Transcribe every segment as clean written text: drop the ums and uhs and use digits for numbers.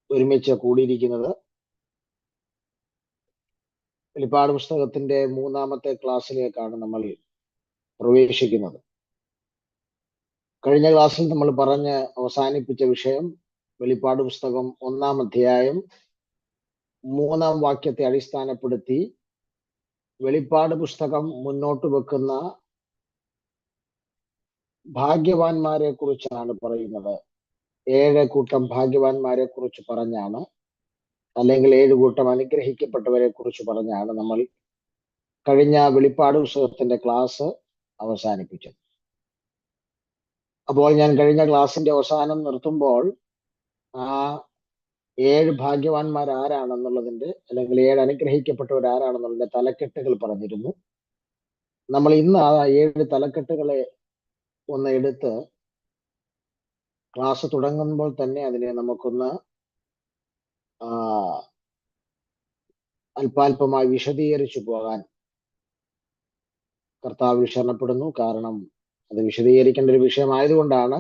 ഒരുമിച്ച് കൂടിയിരിക്കുന്നത്. വെളിപ്പാട് പുസ്തകത്തിന്റെ 3-ാമത്തെ ക്ലാസ്സിലേക്കാണ് നമ്മൾ പ്രവേശിക്കുന്നത്. കഴിഞ്ഞ ക്ലാസ്സിൽ നമ്മൾ പറഞ്ഞ് അവസാനിപ്പിച്ച വിഷയം വെളിപ്പാട് പുസ്തകം 1-ാം അധ്യായം 3-ാം വാക്യത്തെ അടിസ്ഥാനപ്പെടുത്തി വെളിപ്പാട് പുസ്തകം മുന്നോട്ട് വെക്കുന്ന ഭാഗ്യവാന്മാരെ കുറിച്ചാണ് പറയുന്നത്. 7 കൂട്ടം ഭാഗ്യവാന്മാരെ കുറിച്ച് പറഞ്ഞാണ്, അല്ലെങ്കിൽ 7 കൂട്ടം അനുഗ്രഹിക്കപ്പെട്ടവരെ കുറിച്ച് പറഞ്ഞാണ് നമ്മൾ കഴിഞ്ഞ വെളിപ്പാട് പുസ്തകത്തിന്റെ ക്ലാസ് അവസാനിപ്പിച്ചത്. അപ്പോൾ ഞാൻ കഴിഞ്ഞ ക്ലാസിന്റെ അവസാനം നിർത്തുമ്പോൾ ആ 7 ഭാഗ്യവാന്മാർ ആരാണെന്നുള്ളതിന്റെ, അല്ലെങ്കിൽ 7 അനുഗ്രഹിക്കപ്പെട്ടവർ ആരാണെന്നുള്ളതിന്റെ തലക്കെട്ടുകൾ പറഞ്ഞിരുന്നു. നമ്മൾ ഇന്ന് ആ 7 തലക്കെട്ടുകളെ ഒന്ന് എടുത്ത് ക്ലാസ് തുടങ്ങുമ്പോൾ തന്നെ അതിനെ നമുക്കൊന്ന് അല്പാൽപമായി വിശദീകരിച്ചു പോകാൻ കർത്താവ് ശരണപ്പെടുന്നു. കാരണം അത് വിശദീകരിക്കേണ്ട ഒരു വിഷയമായതുകൊണ്ടാണ്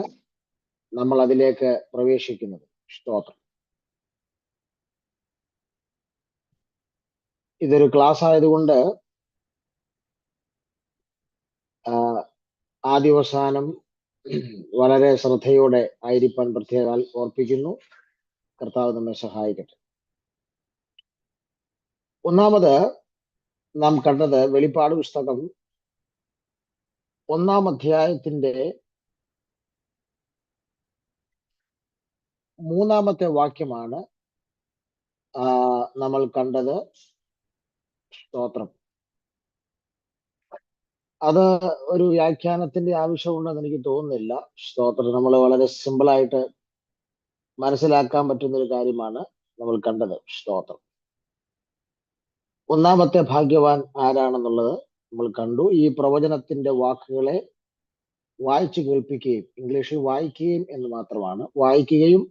നമ്മൾ അതിലേക്ക് പ്രവേശിക്കുന്നത്. സ്തോത്രം. ഇതൊരു ക്ലാസ് ആയതുകൊണ്ട് ആദ്യാവസാനം വളരെ ശ്രദ്ധയോടെ ആയിരിക്കാൻ പ്രത്യേകം ഓർപ്പിക്കുന്നു. കർത്താവ് നമ്മെ സഹായിക്കട്ടെ. ഒന്നാമത് നാം കണ്ടത് വെളിപ്പാട് പുസ്തകം 1-ാം അധ്യായത്തിന്റെ 3-ാമത്തെ വാക്യമാണ് നമ്മൾ കണ്ടത്. സ്തോത്രം. അത് ഒരു വ്യാഖ്യാനത്തിന്റെ ആവശ്യമുണ്ടെന്ന് എനിക്ക് തോന്നുന്നില്ല. സ്തോത്രം. നമ്മൾ വളരെ സിമ്പിളായിട്ട് മനസ്സിലാക്കാൻ പറ്റുന്ന ഒരു കാര്യമാണ് നമ്മൾ കണ്ടത്. സ്തോത്രം. 1-ാമത്തെ ഭാഗ്യവാൻ ആരാണെന്നുള്ളത് നമ്മൾ കണ്ടു. ഈ പ്രവചനത്തിന്റെ വാക്കുകളെ വായിച്ചു കേൾപ്പിക്കുകയും, ഇംഗ്ലീഷിൽ വായിക്കുകയും എന്ന് മാത്രമാണ്, വായിക്കുകയും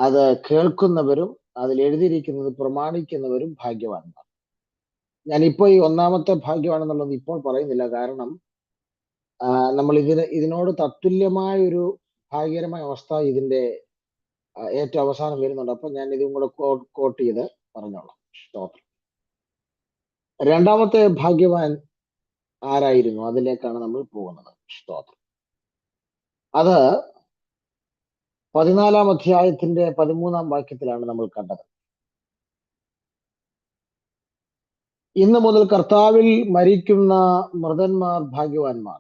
അത് കേൾക്കുന്നവരും അതിൽ എഴുതിയിരിക്കുന്നത് പ്രമാണിക്കുന്നവരും ഭാഗ്യവാന്മാർ. ഞാനിപ്പോ ഈ 1-ാമത്തെ ഭാഗ്യവാനെന്നുള്ളത് ഇപ്പോൾ പറയുന്നില്ല. കാരണം നമ്മൾ ഇതിനോട് തത്തുല്യമായ ഒരു ഭാഗ്യകരമായ അവസ്ഥ ഇതിന്റെ ഏറ്റവും അവസാനം വരുന്നുണ്ട്. അപ്പൊ ഞാൻ ഇതും കൂടെ കോട്ട് ചെയ്ത് പറഞ്ഞോളാം. സ്തോത്രം. 2-ാമത്തെ ഭാഗ്യവാൻ ആരായിരുന്നു? അതിലേക്കാണ് നമ്മൾ പോകുന്നത്. സ്തോത്രം. അത് 14-ാം അധ്യായത്തിന്റെ 13-ാം വാക്യത്തിലാണ് നമ്മൾ കണ്ടത്. ഇന്ന് മുതൽ കർത്താവിൽ മരിക്കുന്ന മൃതന്മാർ ഭാഗ്യവാന്മാർ.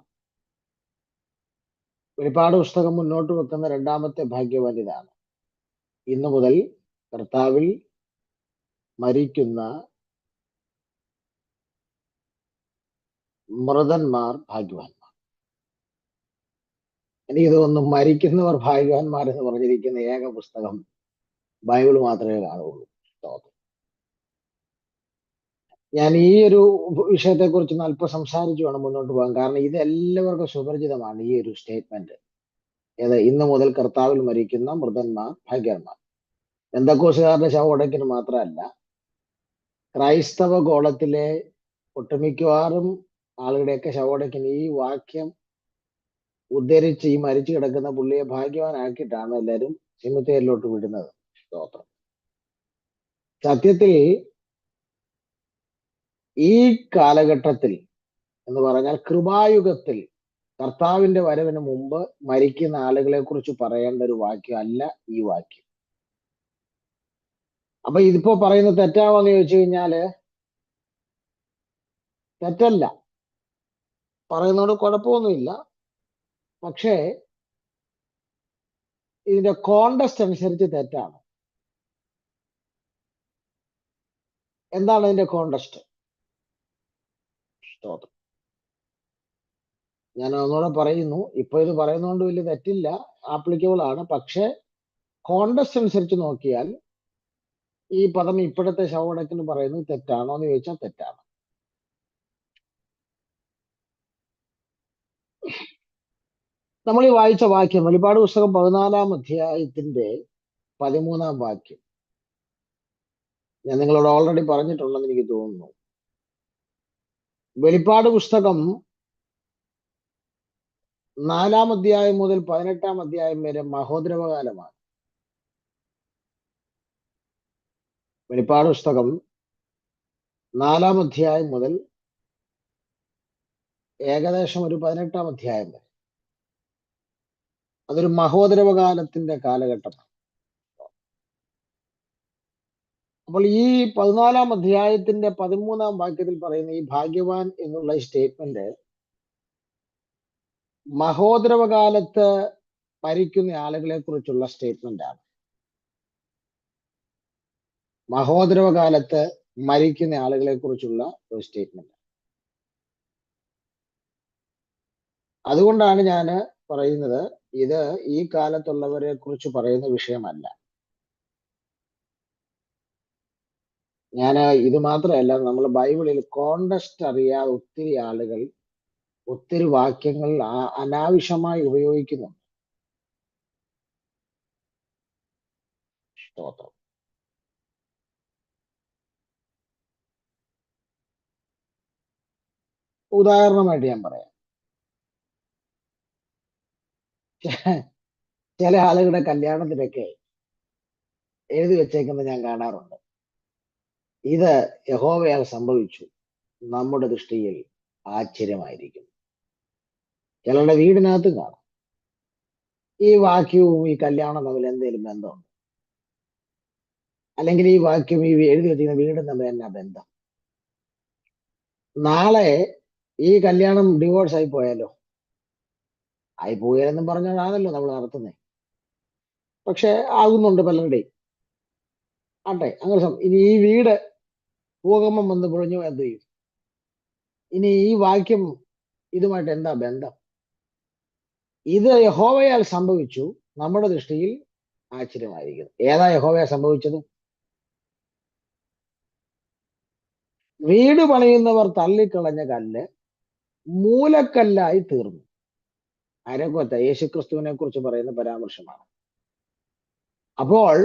വെളിപ്പാട് പുസ്തകം മുന്നോട്ട് വെക്കുന്ന 2-ാമത്തെ ഭാഗ്യവാൻ ഇതാണ്. ഇന്നു മുതൽ കർത്താവിൽ മരിക്കുന്ന മൃതന്മാർ ഭാഗ്യവാന്മാർ. എനിക്ക് തോന്നുന്നു മരിക്കുന്നവർ ഭാഗ്യവാന്മാർ എന്ന് പറഞ്ഞിരിക്കുന്ന ഏക പുസ്തകം ബൈബിൾ മാത്രമേ കാണുള്ളൂ. ഞാൻ ഈ ഒരു വിഷയത്തെക്കുറിച്ച് അല്പം സംസാരിച്ചു വേണം മുന്നോട്ട് പോകാൻ. കാരണം ഇത് എല്ലാവർക്കും സുപരിചിതമാണ് ഈ ഒരു സ്റ്റേറ്റ്മെന്റ്. ഇന്ന് മുതൽ കർത്താവിൽ മരിക്കുന്ന മൃതന്മാർ ഭാഗ്യവാന്മാർ. പെന്തക്കോസ്തുകാരുടെ ശവമടക്കിന് മാത്രമല്ല, ക്രൈസ്തവ ഗോളത്തിലെ ഒട്ടുമിക്കവാറും ആളുകളുടെയൊക്കെ ശവമടക്കിന് ഈ വാക്യം ഉദ്ധരിച്ച് ഈ മരിച്ചു കിടക്കുന്ന പുള്ളിയെ ഭാഗ്യവാനാക്കിയിട്ടാണ് എല്ലാവരും സെമിത്തേരിയിലോട്ട് വിടുന്നത്. സ്തോത്രം. സത്യത്തിൽ ഈ കാലഘട്ടത്തിൽ എന്ന് പറഞ്ഞാൽ കൃപായുഗത്തിൽ കർത്താവിന്റെ വരവിന് മുമ്പ് മരിക്കുന്ന ആളുകളെ കുറിച്ച് പറയേണ്ട ഒരു വാക്യം അല്ല ഈ വാക്യം. അപ്പൊ ഇതിപ്പോ പറയുന്നത് തെറ്റാവോന്ന് ചോദിച്ചു കഴിഞ്ഞാല് തെറ്റല്ല, പറയുന്നതോട് കുഴപ്പമൊന്നുമില്ല. പക്ഷേ ഇതിന്റെ കോണ്ടസ്റ്റ് അനുസരിച്ച് തെറ്റാണ്. എന്താണ് ഇതിന്റെ കോണ്ടസ്റ്റ്? സ്തോത്രം. ഞാൻ ഒന്നുകൂടെ പറയുന്നു, ഇപ്പൊ ഇത് പറയുന്നതുകൊണ്ട് വലിയ തെറ്റില്ല, ആപ്ലിക്കബിൾ ആണ്. പക്ഷെ കോണ്ടസ്റ്റ് അനുസരിച്ച് നോക്കിയാൽ ഈ പദം ഇപ്പോഴത്തെ ശവമടക്കിന് പറയുന്നത് തെറ്റാണോ എന്ന് ചോദിച്ചാൽ തെറ്റാണ്. നമ്മൾ ഈ വായിച്ച വാക്യം വെളിപ്പാട് പുസ്തകം 14-ാം അധ്യായത്തിന്റെ 13-ാം വാക്യം ഞാൻ നിങ്ങളോട് ഓൾറെഡി പറഞ്ഞിട്ടുണ്ടെന്ന് എനിക്ക് തോന്നുന്നു. വെളിപ്പാട് പുസ്തകം 4-ാം അധ്യായം മുതൽ 18-ാം അധ്യായം വരെ മഹോദ്രവകാലമാണ്. വെളിപ്പാട് പുസ്തകം 4-ാം അധ്യായം മുതൽ ഏകദേശം ഒരു 18-ാം അധ്യായം വരെ അതൊരു മഹോദരവകാലത്തിന്റെ കാലഘട്ടമാണ്. അപ്പോൾ ഈ 14-ാം അധ്യായത്തിന്റെ 13-ാം വാക്യത്തിൽ പറയുന്ന ഈ ഭാഗ്യവാൻ എന്നുള്ള സ്റ്റേറ്റ്മെന്റ് മഹോദരവകാലത്ത് മരിക്കുന്ന ആളുകളെ കുറിച്ചുള്ള സ്റ്റേറ്റ്മെന്റ് ആണ്. മഹോദരവകാലത്ത് മരിക്കുന്ന ആളുകളെ കുറിച്ചുള്ള ഒരു സ്റ്റേറ്റ്മെന്റ്. അതുകൊണ്ടാണ് ഞാൻ പറയുന്നത് ഇത് ഈ കാലത്തുള്ളവരെ കുറിച്ച് പറയുന്ന വിഷയമല്ല. ഞാൻ ഇത് മാത്രമല്ല, നമ്മൾ ബൈബിളിൽ കോണ്ടസ്റ്റ് അറിയാതെ ഒത്തിരി ആളുകൾ ഒത്തിരി വാക്യങ്ങൾ അനാവശ്യമായി ഉപയോഗിക്കുന്നുണ്ട്. സ്തോത്രം. ഉദാഹരണമായിട്ട് ഞാൻ പറയാം. ചില ആളുകളുടെ കല്യാണത്തിനൊക്കെ എഴുതി വെച്ചേക്കുന്നത് ഞാൻ കാണാറുണ്ട്. ഇത് യഹോവയാൽ സംഭവിച്ചു, നമ്മുടെ ദൃഷ്ടിയിൽ ആശ്ചര്യമായിരിക്കും. ചിലരുടെ വീടിനകത്തും കാണാം. ഈ വാക്യവും ഈ കല്യാണം തമ്മിൽ എന്തെങ്കിലും ബന്ധമുണ്ട്? അല്ലെങ്കിൽ ഈ വാക്യം ഈ എഴുതി വെച്ചിരിക്കുന്ന വീടും തമ്മിൽ എന്നാ ബന്ധം? നാളെ ഈ കല്യാണം ഡിവോഴ്സ് ആയി പോയാലോ? ആയി പോയാലെന്നും പറഞ്ഞാണല്ലോ നമ്മൾ നടത്തുന്നത്. പക്ഷെ ആകുന്നുണ്ട് പലരുടെയും. ആട്ടെ, അങ്ങനെ ഇനി ഈ വീട് ഭൂകമ്പം വന്ന് പൊളിഞ്ഞു എന്ത് ചെയ്യും? ഇനി ഈ വാക്യം ഇതുമായിട്ട് എന്താ ബന്ധം? ഇത് യഹോവയാൽ സംഭവിച്ചു, നമ്മുടെ ദൃഷ്ടിയിൽ ആശ്ചര്യമായിരിക്കുന്നു. ഏതാ യഹോവയാൽ സംഭവിച്ചത്? വീട് പണിയുന്നവർ തള്ളിക്കളഞ്ഞ കല്ല് മൂലക്കല്ലായി തീർന്നു. ആരെക്കുറിച്ച? യേശുക്രിസ്തുവിനെ കുറിച്ച് പറയുന്ന പരാമർശമാണ്. അപ്പോൾ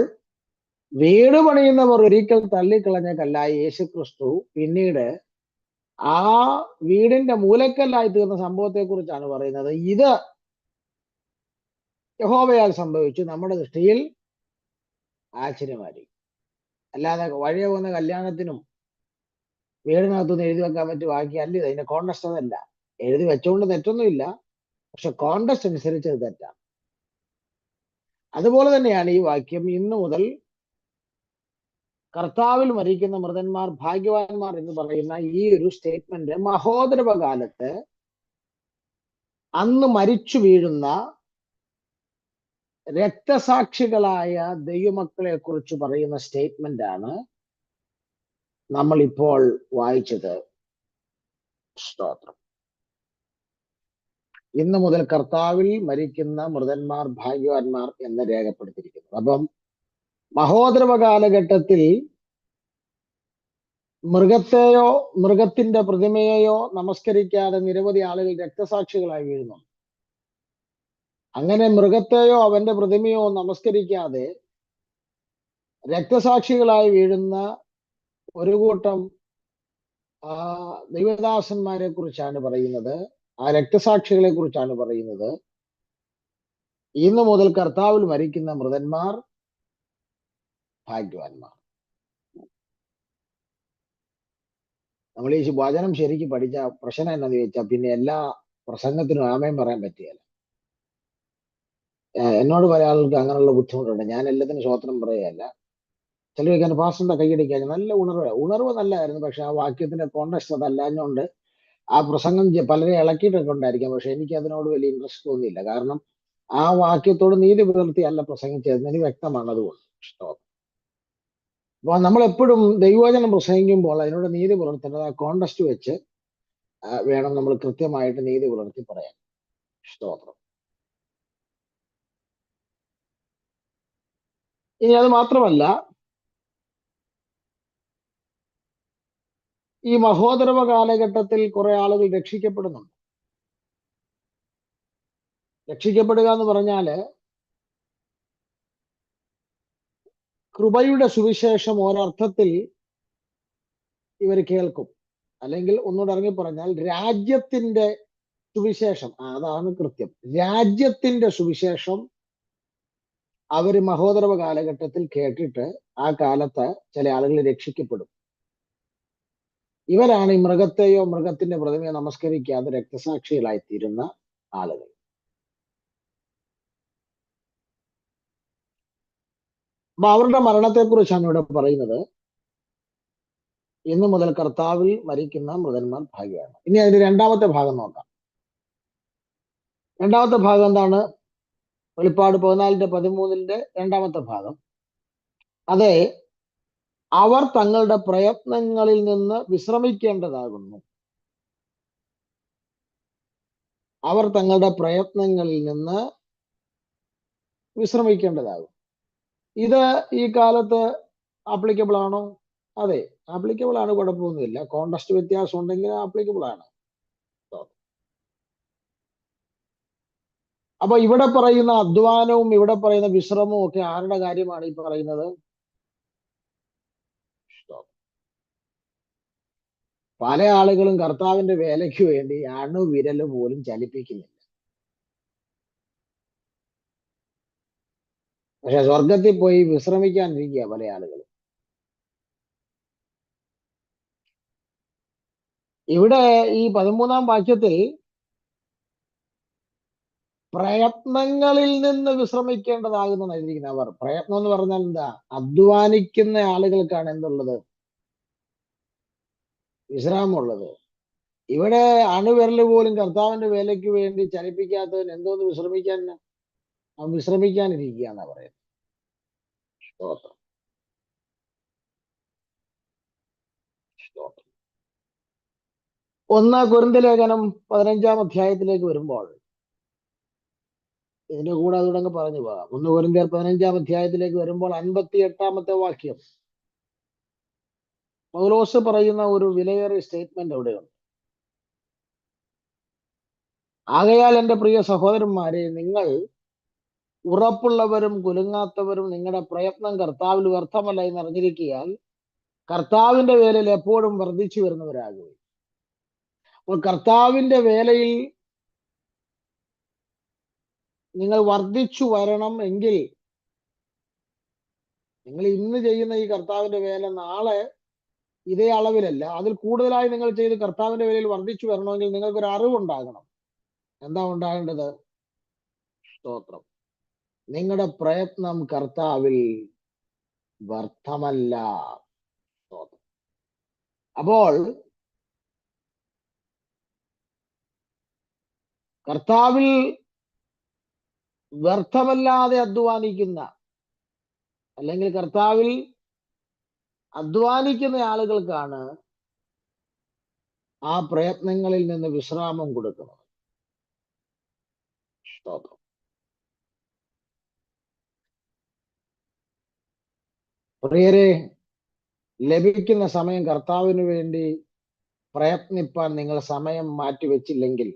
വീട് പണിയുന്നവർ ഒരിക്കൽ തള്ളിക്കളഞ്ഞ കല്ലായി യേശുക്രിസ്തു പിന്നീട് ആ വീടിന്റെ മൂലക്കല്ലായി തീർന്ന സംഭവത്തെ കുറിച്ചാണ് പറയുന്നത്. ഇത് യഹോവയാൽ സംഭവിച്ചു, നമ്മുടെ ദൃഷ്ടിയിൽ ആശ്ചര്യമായിരിക്കും. അല്ലാതെ വഴിയെ പോകുന്ന കല്യാണത്തിനും വീടിനകത്തുനിന്ന് എഴുതി വെക്കാൻ പറ്റി വാക്യല്ല ഇത്. അതിന്റെ കോണ്ടസ്റ്റ് അതല്ല. എഴുതി വെച്ചുകൊണ്ട് തെറ്റൊന്നുമില്ല, പക്ഷെ കോണ്ടസ്റ്റ് അനുസരിച്ച് അത് തെറ്റാണ്. അതുപോലെ തന്നെയാണ് ഈ വാക്യം. ഇന്നു മുതൽ കർത്താവിൽ മരിക്കുന്ന മൃതന്മാർ ഭാഗ്യവാന്മാർ എന്ന് പറയുന്ന ഈ ഒരു സ്റ്റേറ്റ്മെന്റ് മഹോദരവകാലത്ത് അന്ന് മരിച്ചു വീഴുന്ന രക്തസാക്ഷികളായ ദൈവമക്കളെ കുറിച്ച് പറയുന്ന സ്റ്റേറ്റ്മെന്റ് ആണ് നമ്മൾ ഇപ്പോൾ വായിച്ചത്. സ്തോത്രം. ഇന്ന് മുതൽ കർത്താവിൽ മരിക്കുന്ന മൃതന്മാർ ഭാഗ്യവാന്മാർ എന്ന് രേഖപ്പെടുത്തിയിരിക്കുന്നു. അപ്പം മഹോദരവ കാലഘട്ടത്തിൽ മൃഗത്തെയോ മൃഗത്തിന്റെ പ്രതിമയെയോ നമസ്കരിക്കാതെ നിരവധി ആളുകൾ രക്തസാക്ഷികളായി വീഴുന്നു. അങ്ങനെ മൃഗത്തെയോ അവന്റെ പ്രതിമയോ നമസ്കരിക്കാതെ രക്തസാക്ഷികളായി വീഴുന്ന ഒരു കൂട്ടം ദൈവദാസന്മാരെ കുറിച്ചാണ് പറയുന്നത്. ആ രക്തസാക്ഷികളെ കുറിച്ചാണ് പറയുന്നത്. ഇന്നു മുതൽ കർത്താവിൽ മരിക്കുന്ന മൃതന്മാർ ഭാഗ്യവാന്മാർ. നമ്മൾ ഈ വചനം ശരിക്കും പഠിച്ച പ്രശ്നം എന്നാന്ന് ചോദിച്ചാൽ പിന്നെ എല്ലാ പ്രസംഗത്തിനും ആമേൻ പറയാൻ പറ്റുകയില്ല. എന്നോട് പല ആളുകൾക്ക് അങ്ങനെയുള്ള ബുദ്ധിമുട്ടുണ്ട്. ഞാൻ എല്ലാത്തിനും സ്വോത്രം പറയുകയല്ല. ചിലർക്ക് എൻ്റെ പാസ്റ്ററിന്റെ കൈയടിക്കാൻ നല്ല ഉണർവ് നല്ലതായിരുന്നു. പക്ഷെ ആ വാക്യത്തിന്റെ കോണ്ടസ്റ്റ് അതല്ലാഞ്ഞുകൊണ്ട് ആ പ്രസംഗം പലരെ ഇളക്കിയിട്ടൊക്കെ ഉണ്ടായിരിക്കാം. പക്ഷെ എനിക്ക് അതിനോട് വലിയ ഇൻട്രസ്റ്റ് തോന്നിയില്ല. കാരണം ആ വാക്യത്തോട് നീതി പുലർത്തിയല്ല പ്രസംഗിച്ചതെന്ന് എനിക്ക് വ്യക്തമാണ്. അതുകൊണ്ട് ഇഷ്ടം. അപ്പൊ നമ്മൾ എപ്പോഴും ദൈവവചനം പ്രസംഗിക്കുമ്പോൾ അതിനോട് നീതി പുലർത്തേണ്ടത് ആ കോണ്ടസ്റ്റ് വെച്ച് വേണം നമ്മൾ കൃത്യമായിട്ട് നീതി പുലർത്തി പറയാൻ. സ്തോത്രം. ഇനി അത് മാത്രമല്ല, ഈ മഹോദരവ കാലഘട്ടത്തിൽ കുറെ ആളുകൾ രക്ഷിക്കപ്പെടുന്നുണ്ട്. രക്ഷിക്കപ്പെടുക എന്ന് പറഞ്ഞാല് കൃപയുടെ സുവിശേഷം ഒരർത്ഥത്തിൽ ഇവർ കേൾക്കും. അല്ലെങ്കിൽ ഒന്നുകൂടെ ഇറങ്ങി പറഞ്ഞാൽ രാജ്യത്തിന്റെ സുവിശേഷം, അതാണ് കൃത്യം. രാജ്യത്തിന്റെ സുവിശേഷം അവര് മഹോദരവ കാലഘട്ടത്തിൽ കേട്ടിട്ട് ആ കാലത്ത് ചില ആളുകൾ രക്ഷിക്കപ്പെടും. ഇവരാണ് ഈ മൃഗത്തെയോ മൃഗത്തിന്റെ പ്രതിമയോ നമസ്കരിക്കാതെ രക്തസാക്ഷികളായി തീരുന്ന ആളുകൾ. അപ്പൊ അവരുടെ മരണത്തെക്കുറിച്ചാണ് ഇവിടെ പറയുന്നത്. ഇന്നു മുതൽ കർത്താവിൽ മരിക്കുന്ന മൃതന്മാർ ഭാഗ്യമാണ്. ഇനി അതിന്റെ രണ്ടാമത്തെ ഭാഗം നോക്കാം. രണ്ടാമത്തെ ഭാഗം എന്താണ്? വെളിപ്പാട് 14:13 രണ്ടാമത്തെ ഭാഗം. അതെ, അവർ തങ്ങളുടെ പ്രയത്നങ്ങളിൽ നിന്ന് വിശ്രമിക്കേണ്ടതാകുന്നു. അവർ തങ്ങളുടെ പ്രയത്നങ്ങളിൽ നിന്ന് വിശ്രമിക്കേണ്ടതാകും. ഇത് ഈ കാലത്ത് ആപ്ലിക്കബിൾ ആണോ? അതെ, ആപ്ലിക്കബിൾ ആണ്, കുഴപ്പമൊന്നുമില്ല. കോണ്ടസ്റ്റ് വ്യത്യാസം ഉണ്ടെങ്കിൽ ആപ്ലിക്കബിൾ ആണ്. അപ്പൊ ഇവിടെ പറയുന്ന അധ്വാനവും ഇവിടെ പറയുന്ന വിശ്രമവും ഒക്കെ ആരുടെ കാര്യമാണ് ഈ പറയുന്നത്? പല ആളുകളും കർത്താവിന്റെ വേലയ്ക്ക് വേണ്ടി അണുവിരല് പോലും ചലിപ്പിക്കുന്നില്ല. പക്ഷെ സ്വർഗത്തിൽ പോയി വിശ്രമിക്കാനിരിക്കുക പല ആളുകളും. ഇവിടെ ഈ 13-ാം വാക്യത്തിൽ പ്രയത്നങ്ങളിൽ നിന്ന് വിശ്രമിക്കേണ്ടതാകുന്നു എഴുതിയിരിക്കുന്നത്. അവർ പ്രയത്നം എന്ന് പറഞ്ഞാൽ എന്താ? അധ്വാനിക്കുന്ന ആളുകൾക്കാണ് എന്തുള്ളത്? വിശ്രാമമുള്ളത്. ഇവിടെ അണുവിരല് പോലും കർത്താവിന്റെ വേലയ്ക്ക് വേണ്ടി ചലിപ്പിക്കാത്തവൻ എന്തോന്ന് വിശ്രമിക്കാൻ? അവൻ വിശ്രമിക്കാനിരിക്കുക എന്നാ പറയുന്നത്. സ്തോത്രം, സ്തോത്രം. 1 കൊരിന്ത്യർ ലേഖനം 15-ാം അധ്യായത്തിലേക്ക് വരുമ്പോൾ ഇതിന്റെ കൂടെ അതുകൊണ്ടങ്ങ് പറഞ്ഞു പോകാം. 1 കൊരിന്ത്യർ 15-ാം അധ്യായത്തിലേക്ക് വരുമ്പോൾ 58-ാമത്തെ വാക്യം പൗലോസ് പറയുന്ന ഒരു വിലയേറിയ സ്റ്റേറ്റ്മെന്റ് അവിടെയുണ്ട്. ആകയാൽ എൻ്റെ പ്രിയ സഹോദരന്മാരെ, നിങ്ങൾ ഉറപ്പുള്ളവരും കുലുങ്ങാത്തവരും നിങ്ങളുടെ പ്രയത്നം കർത്താവിൽ വ്യർത്ഥമല്ല എന്ന് അറിഞ്ഞിരിക്കാൻ കർത്താവിന്റെ വേലയിൽ എപ്പോഴും വർദ്ധിച്ചു വരുന്നവരാകുക. അപ്പോൾ കർത്താവിന്റെ വേലയിൽ നിങ്ങൾ വർദ്ധിച്ചു വരണം എങ്കിൽ നിങ്ങൾ ഇന്ന് ചെയ്യുന്ന ഈ കർത്താവിന്റെ വേല നാളെ ഇതേ അളവിലല്ല, അതിൽ കൂടുതലായി നിങ്ങൾ ചെയ്ത് കർത്താവിന്റെ വേലയിൽ വർദ്ധിച്ചു വരണമെങ്കിൽ നിങ്ങൾക്കൊരു അറിവുണ്ടാകണം. എന്താ ഉണ്ടാകേണ്ടത്? സ്തോത്രം. നിങ്ങളുടെ പ്രയത്നം കർത്താവിൽ വ്യർത്ഥമല്ല. സ്തോത്രം. അപ്പോൾ കർത്താവിൽ വ്യർത്ഥമല്ലാതെ അധ്വാനിക്കുന്ന, അല്ലെങ്കിൽ കർത്താവിൽ അധ്വാനിക്കുന്ന ആളുകൾക്കാണ് ആ പ്രയത്നങ്ങളിൽ നിന്ന് വിശ്രാമം കൊടുക്കുന്നത്. സ്തോത്രം. പ്രിയരെ, ലഭിക്കുന്ന സമയം കർത്താവിന് വേണ്ടി പ്രയത്നിപ്പാൻ നിങ്ങൾ സമയം മാറ്റിവെച്ചില്ലെങ്കിൽ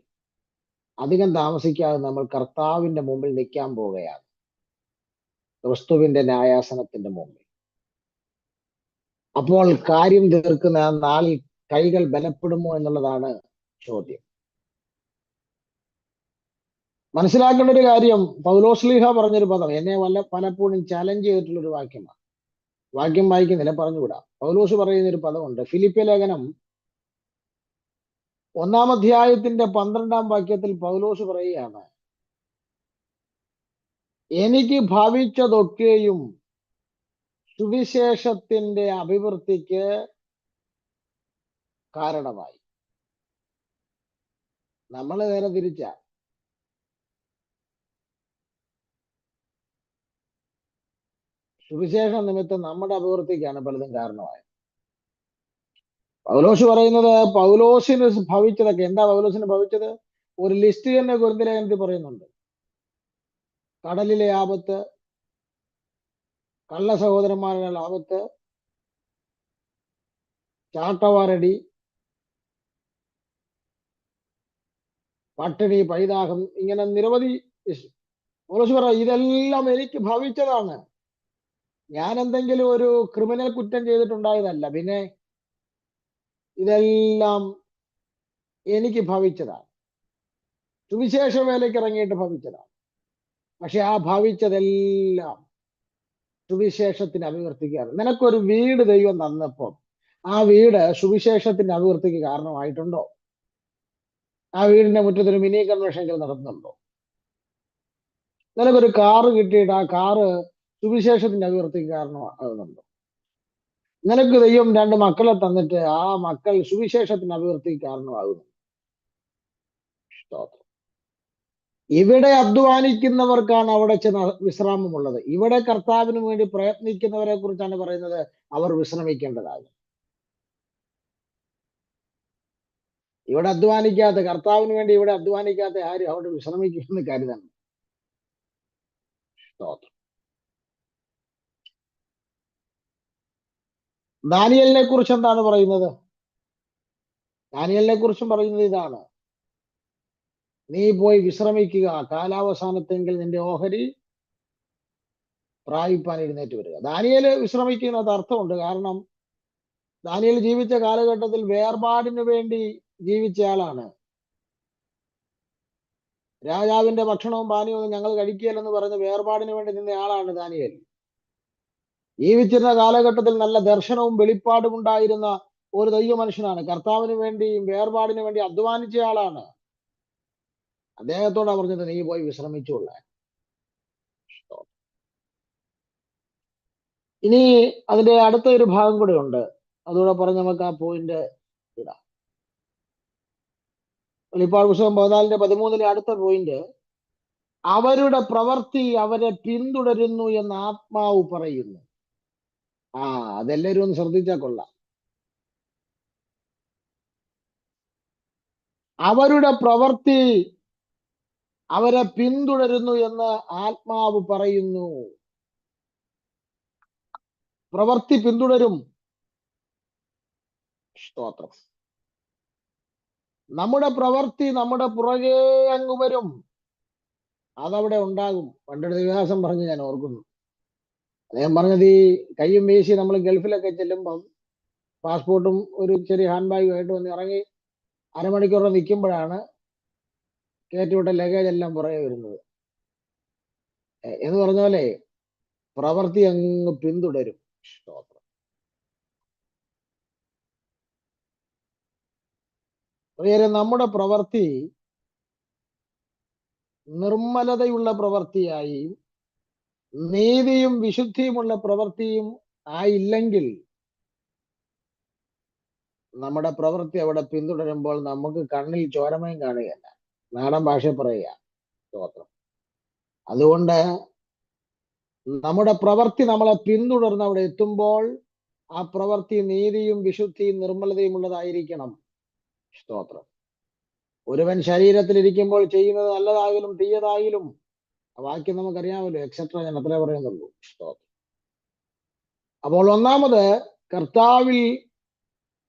അധികം താമസിക്കാതെ നമ്മൾ കർത്താവിന്റെ മുമ്പിൽ നിൽക്കാൻ പോവുകയാണ്, ക്രിസ്തുവിന്റെ ന്യായാസനത്തിന്റെ മുമ്പിൽ. അപ്പോൾ കാര്യം തീർക്കുന്ന ആ നാളിൽ കൈകൾ ബലപ്പെടുമോ എന്നുള്ളതാണ് ചോദ്യം. മനസ്സിലാക്കേണ്ട ഒരു കാര്യം, പൗലോസ്ലീഹ പറഞ്ഞൊരു പദം എന്നെ പലപ്പോഴും ചലഞ്ച് ചെയ്തിട്ടുള്ളൊരു വാക്യമാണ്. വാക്യം വായിക്കുന്നില്ല, പറഞ്ഞുകൂടാ. പൗലോസ് പറയുന്നൊരു പദമുണ്ട്. ഫിലിപ്പിയ ലേഖനം 1-ാം അധ്യായത്തിന്റെ 12-ാം വാക്യത്തിൽ പൗലോസ് പറയുകയാണ്, എനിക്ക് ഭവിച്ചതൊക്കെയും സുവിശേഷത്തിന്റെ അഭിവൃദ്ധിക്ക് കാരണമായി. നമ്മൾ നേരെ തിരിച്ച, സുവിശേഷ നിമിത്തം നമ്മുടെ അഭിവൃദ്ധിക്കാണ് പലതും കാരണമായത്. പൗലോസ് പറയുന്നത് പൗലോസിന് ഭവിച്ചതൊക്കെ എന്താ? പൗലോസിന് ഭവിച്ചത് ഒരു ലിസ്റ്റ് തന്നെ കൊരിന്ത്യർ ലേഖനത്തിൽ പറയുന്നുണ്ട്. കടലിലെ ആപത്ത്, കള്ള സഹോദരന്മാരുടെ ആപത്ത്, ചാട്ടവാറടി, പട്ടിണി, പൈതാഹം, ഇങ്ങനെ നിരവധി. പൗലോസ് പറയാം, ഇതെല്ലാം എനിക്ക് ഭവിച്ചതാണ്. ഞാൻ എന്തെങ്കിലും ഒരു ക്രിമിനൽ കുറ്റം ചെയ്തിട്ടുണ്ടായതല്ല, പിന്നെ ഇതെല്ലാം എനിക്ക് ഭവിച്ചതാണ്. സുവിശേഷ വേലയ്ക്ക് ഇറങ്ങിയിട്ട് ഭവിച്ചതാണ്. പക്ഷെ ആ ഭവിച്ചതെല്ലാം സുവിശേഷത്തിന് അഭിവൃദ്ധിക്കാറ്. നിനക്കൊരു വീട് ദൈവം തന്നപ്പോൾ ആ വീട് സുവിശേഷത്തിന്റെ അഭിവൃദ്ധിക്ക് കാരണമായിട്ടുണ്ടോ? ആ വീടിന്റെ മുറ്റത്തൊരു മിനി കൺവെൻഷൻ നടത്തുന്നുണ്ടോ? നിനക്കൊരു കാറ് കിട്ടിയിട്ട് ആ കാറ് സുവിശേഷത്തിന്റെ അഭിവൃദ്ധിക്ക് കാരണമാകുന്നുണ്ടോ? നിനക്ക് ദൈവം 2 മക്കളെ തന്നിട്ട് ആ മക്കൾ സുവിശേഷത്തിന് അഭിവൃദ്ധിക്ക് കാരണമാകുന്നു. ഇവിടെ അധ്വാനിക്കുന്നവർക്കാണ് അവിടെ ചെന്ന് വിശ്രാമമുള്ളത്. ഇവിടെ കർത്താവിന് വേണ്ടി പ്രയത്നിക്കുന്നവരെ കുറിച്ചാണ് പറയുന്നത്, അവർ വിശ്രമിക്കേണ്ടതാകും. ഇവിടെ അധ്വാനിക്കാത്ത, കർത്താവിന് വേണ്ടി ഇവിടെ അധ്വാനിക്കാത്ത ആരും അവിടെ വിശ്രമിക്കുമെന്ന് കരുതണം. ദാനിയേലിനെ കുറിച്ച് എന്താണ് പറയുന്നത്? ദാനിയേലിനെ കുറിച്ചും പറയുന്നത് ഇതാണ്: നീ പോയി വിശ്രമിക്കുക, കാലാവസാനത്തെങ്കിൽ നിന്റെ ഓഹരി പ്രാപിപ്പാൻ എഴുന്നേറ്റ് വരിക. ദാനിയേല് വിശ്രമിക്കുന്നത് അർത്ഥമുണ്ട്. കാരണം ദാനിയേൽ ജീവിച്ച കാലഘട്ടത്തിൽ വേർപാടിന് വേണ്ടി ജീവിച്ച ആളാണ്. രാജാവിന്റെ ഭക്ഷണവും പാനീയവും ഞങ്ങൾ കഴിക്കുകയില്ലെന്ന് പറഞ്ഞ് വേർപാടിന് വേണ്ടി നിന്ന ആളാണ് ദാനിയേൽ. ജീവിച്ചിരുന്ന കാലഘട്ടത്തിൽ നല്ല ദർശനവും വെളിപ്പാടും ഉണ്ടായിരുന്ന ഒരു ദൈവ മനുഷ്യനാണ്. കർത്താവിന് വേണ്ടിയും വേർപാടിന് വേണ്ടി അധ്വാനിച്ച ആളാണ്. അദ്ദേഹത്തോടാ പറഞ്ഞത്, നീ പോയി വിശ്രമിച്ചുകൊള്ള. ഇനി അതിന്റെ അടുത്ത ഒരു ഭാഗം കൂടെ ഉണ്ട്, അതുകൂടെ പറഞ്ഞ് നമുക്ക് ആ പോയിന്റ് ഇടാം. വെളിപ്പാട് പുസ്തകം 14:13 അടുത്ത പോയിന്റ്: അവരുടെ പ്രവൃത്തി അവരെ പിന്തുടരുന്നു എന്ന് ആത്മാവ് പറയുന്നു. അതെല്ലാവരും ഒന്ന് ശ്രദ്ധിച്ചാൽ കൊള്ളാം. അവരുടെ പ്രവൃത്തി അവരെ പിന്തുടരുന്നു എന്ന് ആത്മാവ് പറയുന്നു. പ്രവൃത്തി പിന്തുടരും. സ്തോത്രം. നമ്മുടെ പ്രവൃത്തി നമ്മുടെ പുറകെ അങ്ങ് വരും, അതവിടെ ഉണ്ടാകും. പണ്ടൊരു ദിവസം പറഞ്ഞ് ഞാൻ ഓർക്കുന്നു. അദ്ദേഹം പറഞ്ഞത്, ഈ കയ്യും വീശി നമ്മൾ ഗൾഫിലൊക്കെ ചെല്ലുമ്പം പാസ്പോർട്ടും ഒരു ചെറിയ ഹാൻഡ് ബാഗും ആയിട്ട് വന്ന് ഇറങ്ങി അരമണിക്കൂർ നിൽക്കുമ്പോഴാണ് കയറ്റിവിട്ട ലഗേജ് എല്ലാം പുറകെ വരുന്നത് എന്ന് പറഞ്ഞ പോലെ പ്രവൃത്തി അങ്ങ് പിന്തുടരും. നമ്മുടെ പ്രവൃത്തി നിർമ്മലതയുള്ള പ്രവൃത്തിയായി, നീതിയും വിശുദ്ധിയുമുള്ള പ്രവൃത്തിയും ആയില്ലെങ്കിൽ നമ്മുടെ പ്രവൃത്തി അവിടെ പിന്തുടരുമ്പോൾ നമുക്ക് കണ്ണിൽ ചോരമയം കാണുകയല്ല, നാടൻ ഭാഷ പറയുക. സ്തോത്രം. അതുകൊണ്ട് നമ്മുടെ പ്രവൃത്തി നമ്മളെ പിന്തുടർന്ന് അവിടെ എത്തുമ്പോൾ ആ പ്രവൃത്തി നീതിയും വിശുദ്ധിയും നിർമ്മലതയും ഉള്ളതായിരിക്കണം. സ്തോത്രം. ഒരുവൻ ശരീരത്തിലിരിക്കുമ്പോൾ ചെയ്യുന്നത് നല്ലതായാലും തീയതായാലും, വാക്യം നമുക്കറിയാമല്ലോ, എക്സെട്ര, ഞാൻ അത്രേ പറയുന്നുള്ളൂ. സ്തോത്രം. അപ്പോൾ ഒന്നാമത്, കർത്താവിൽ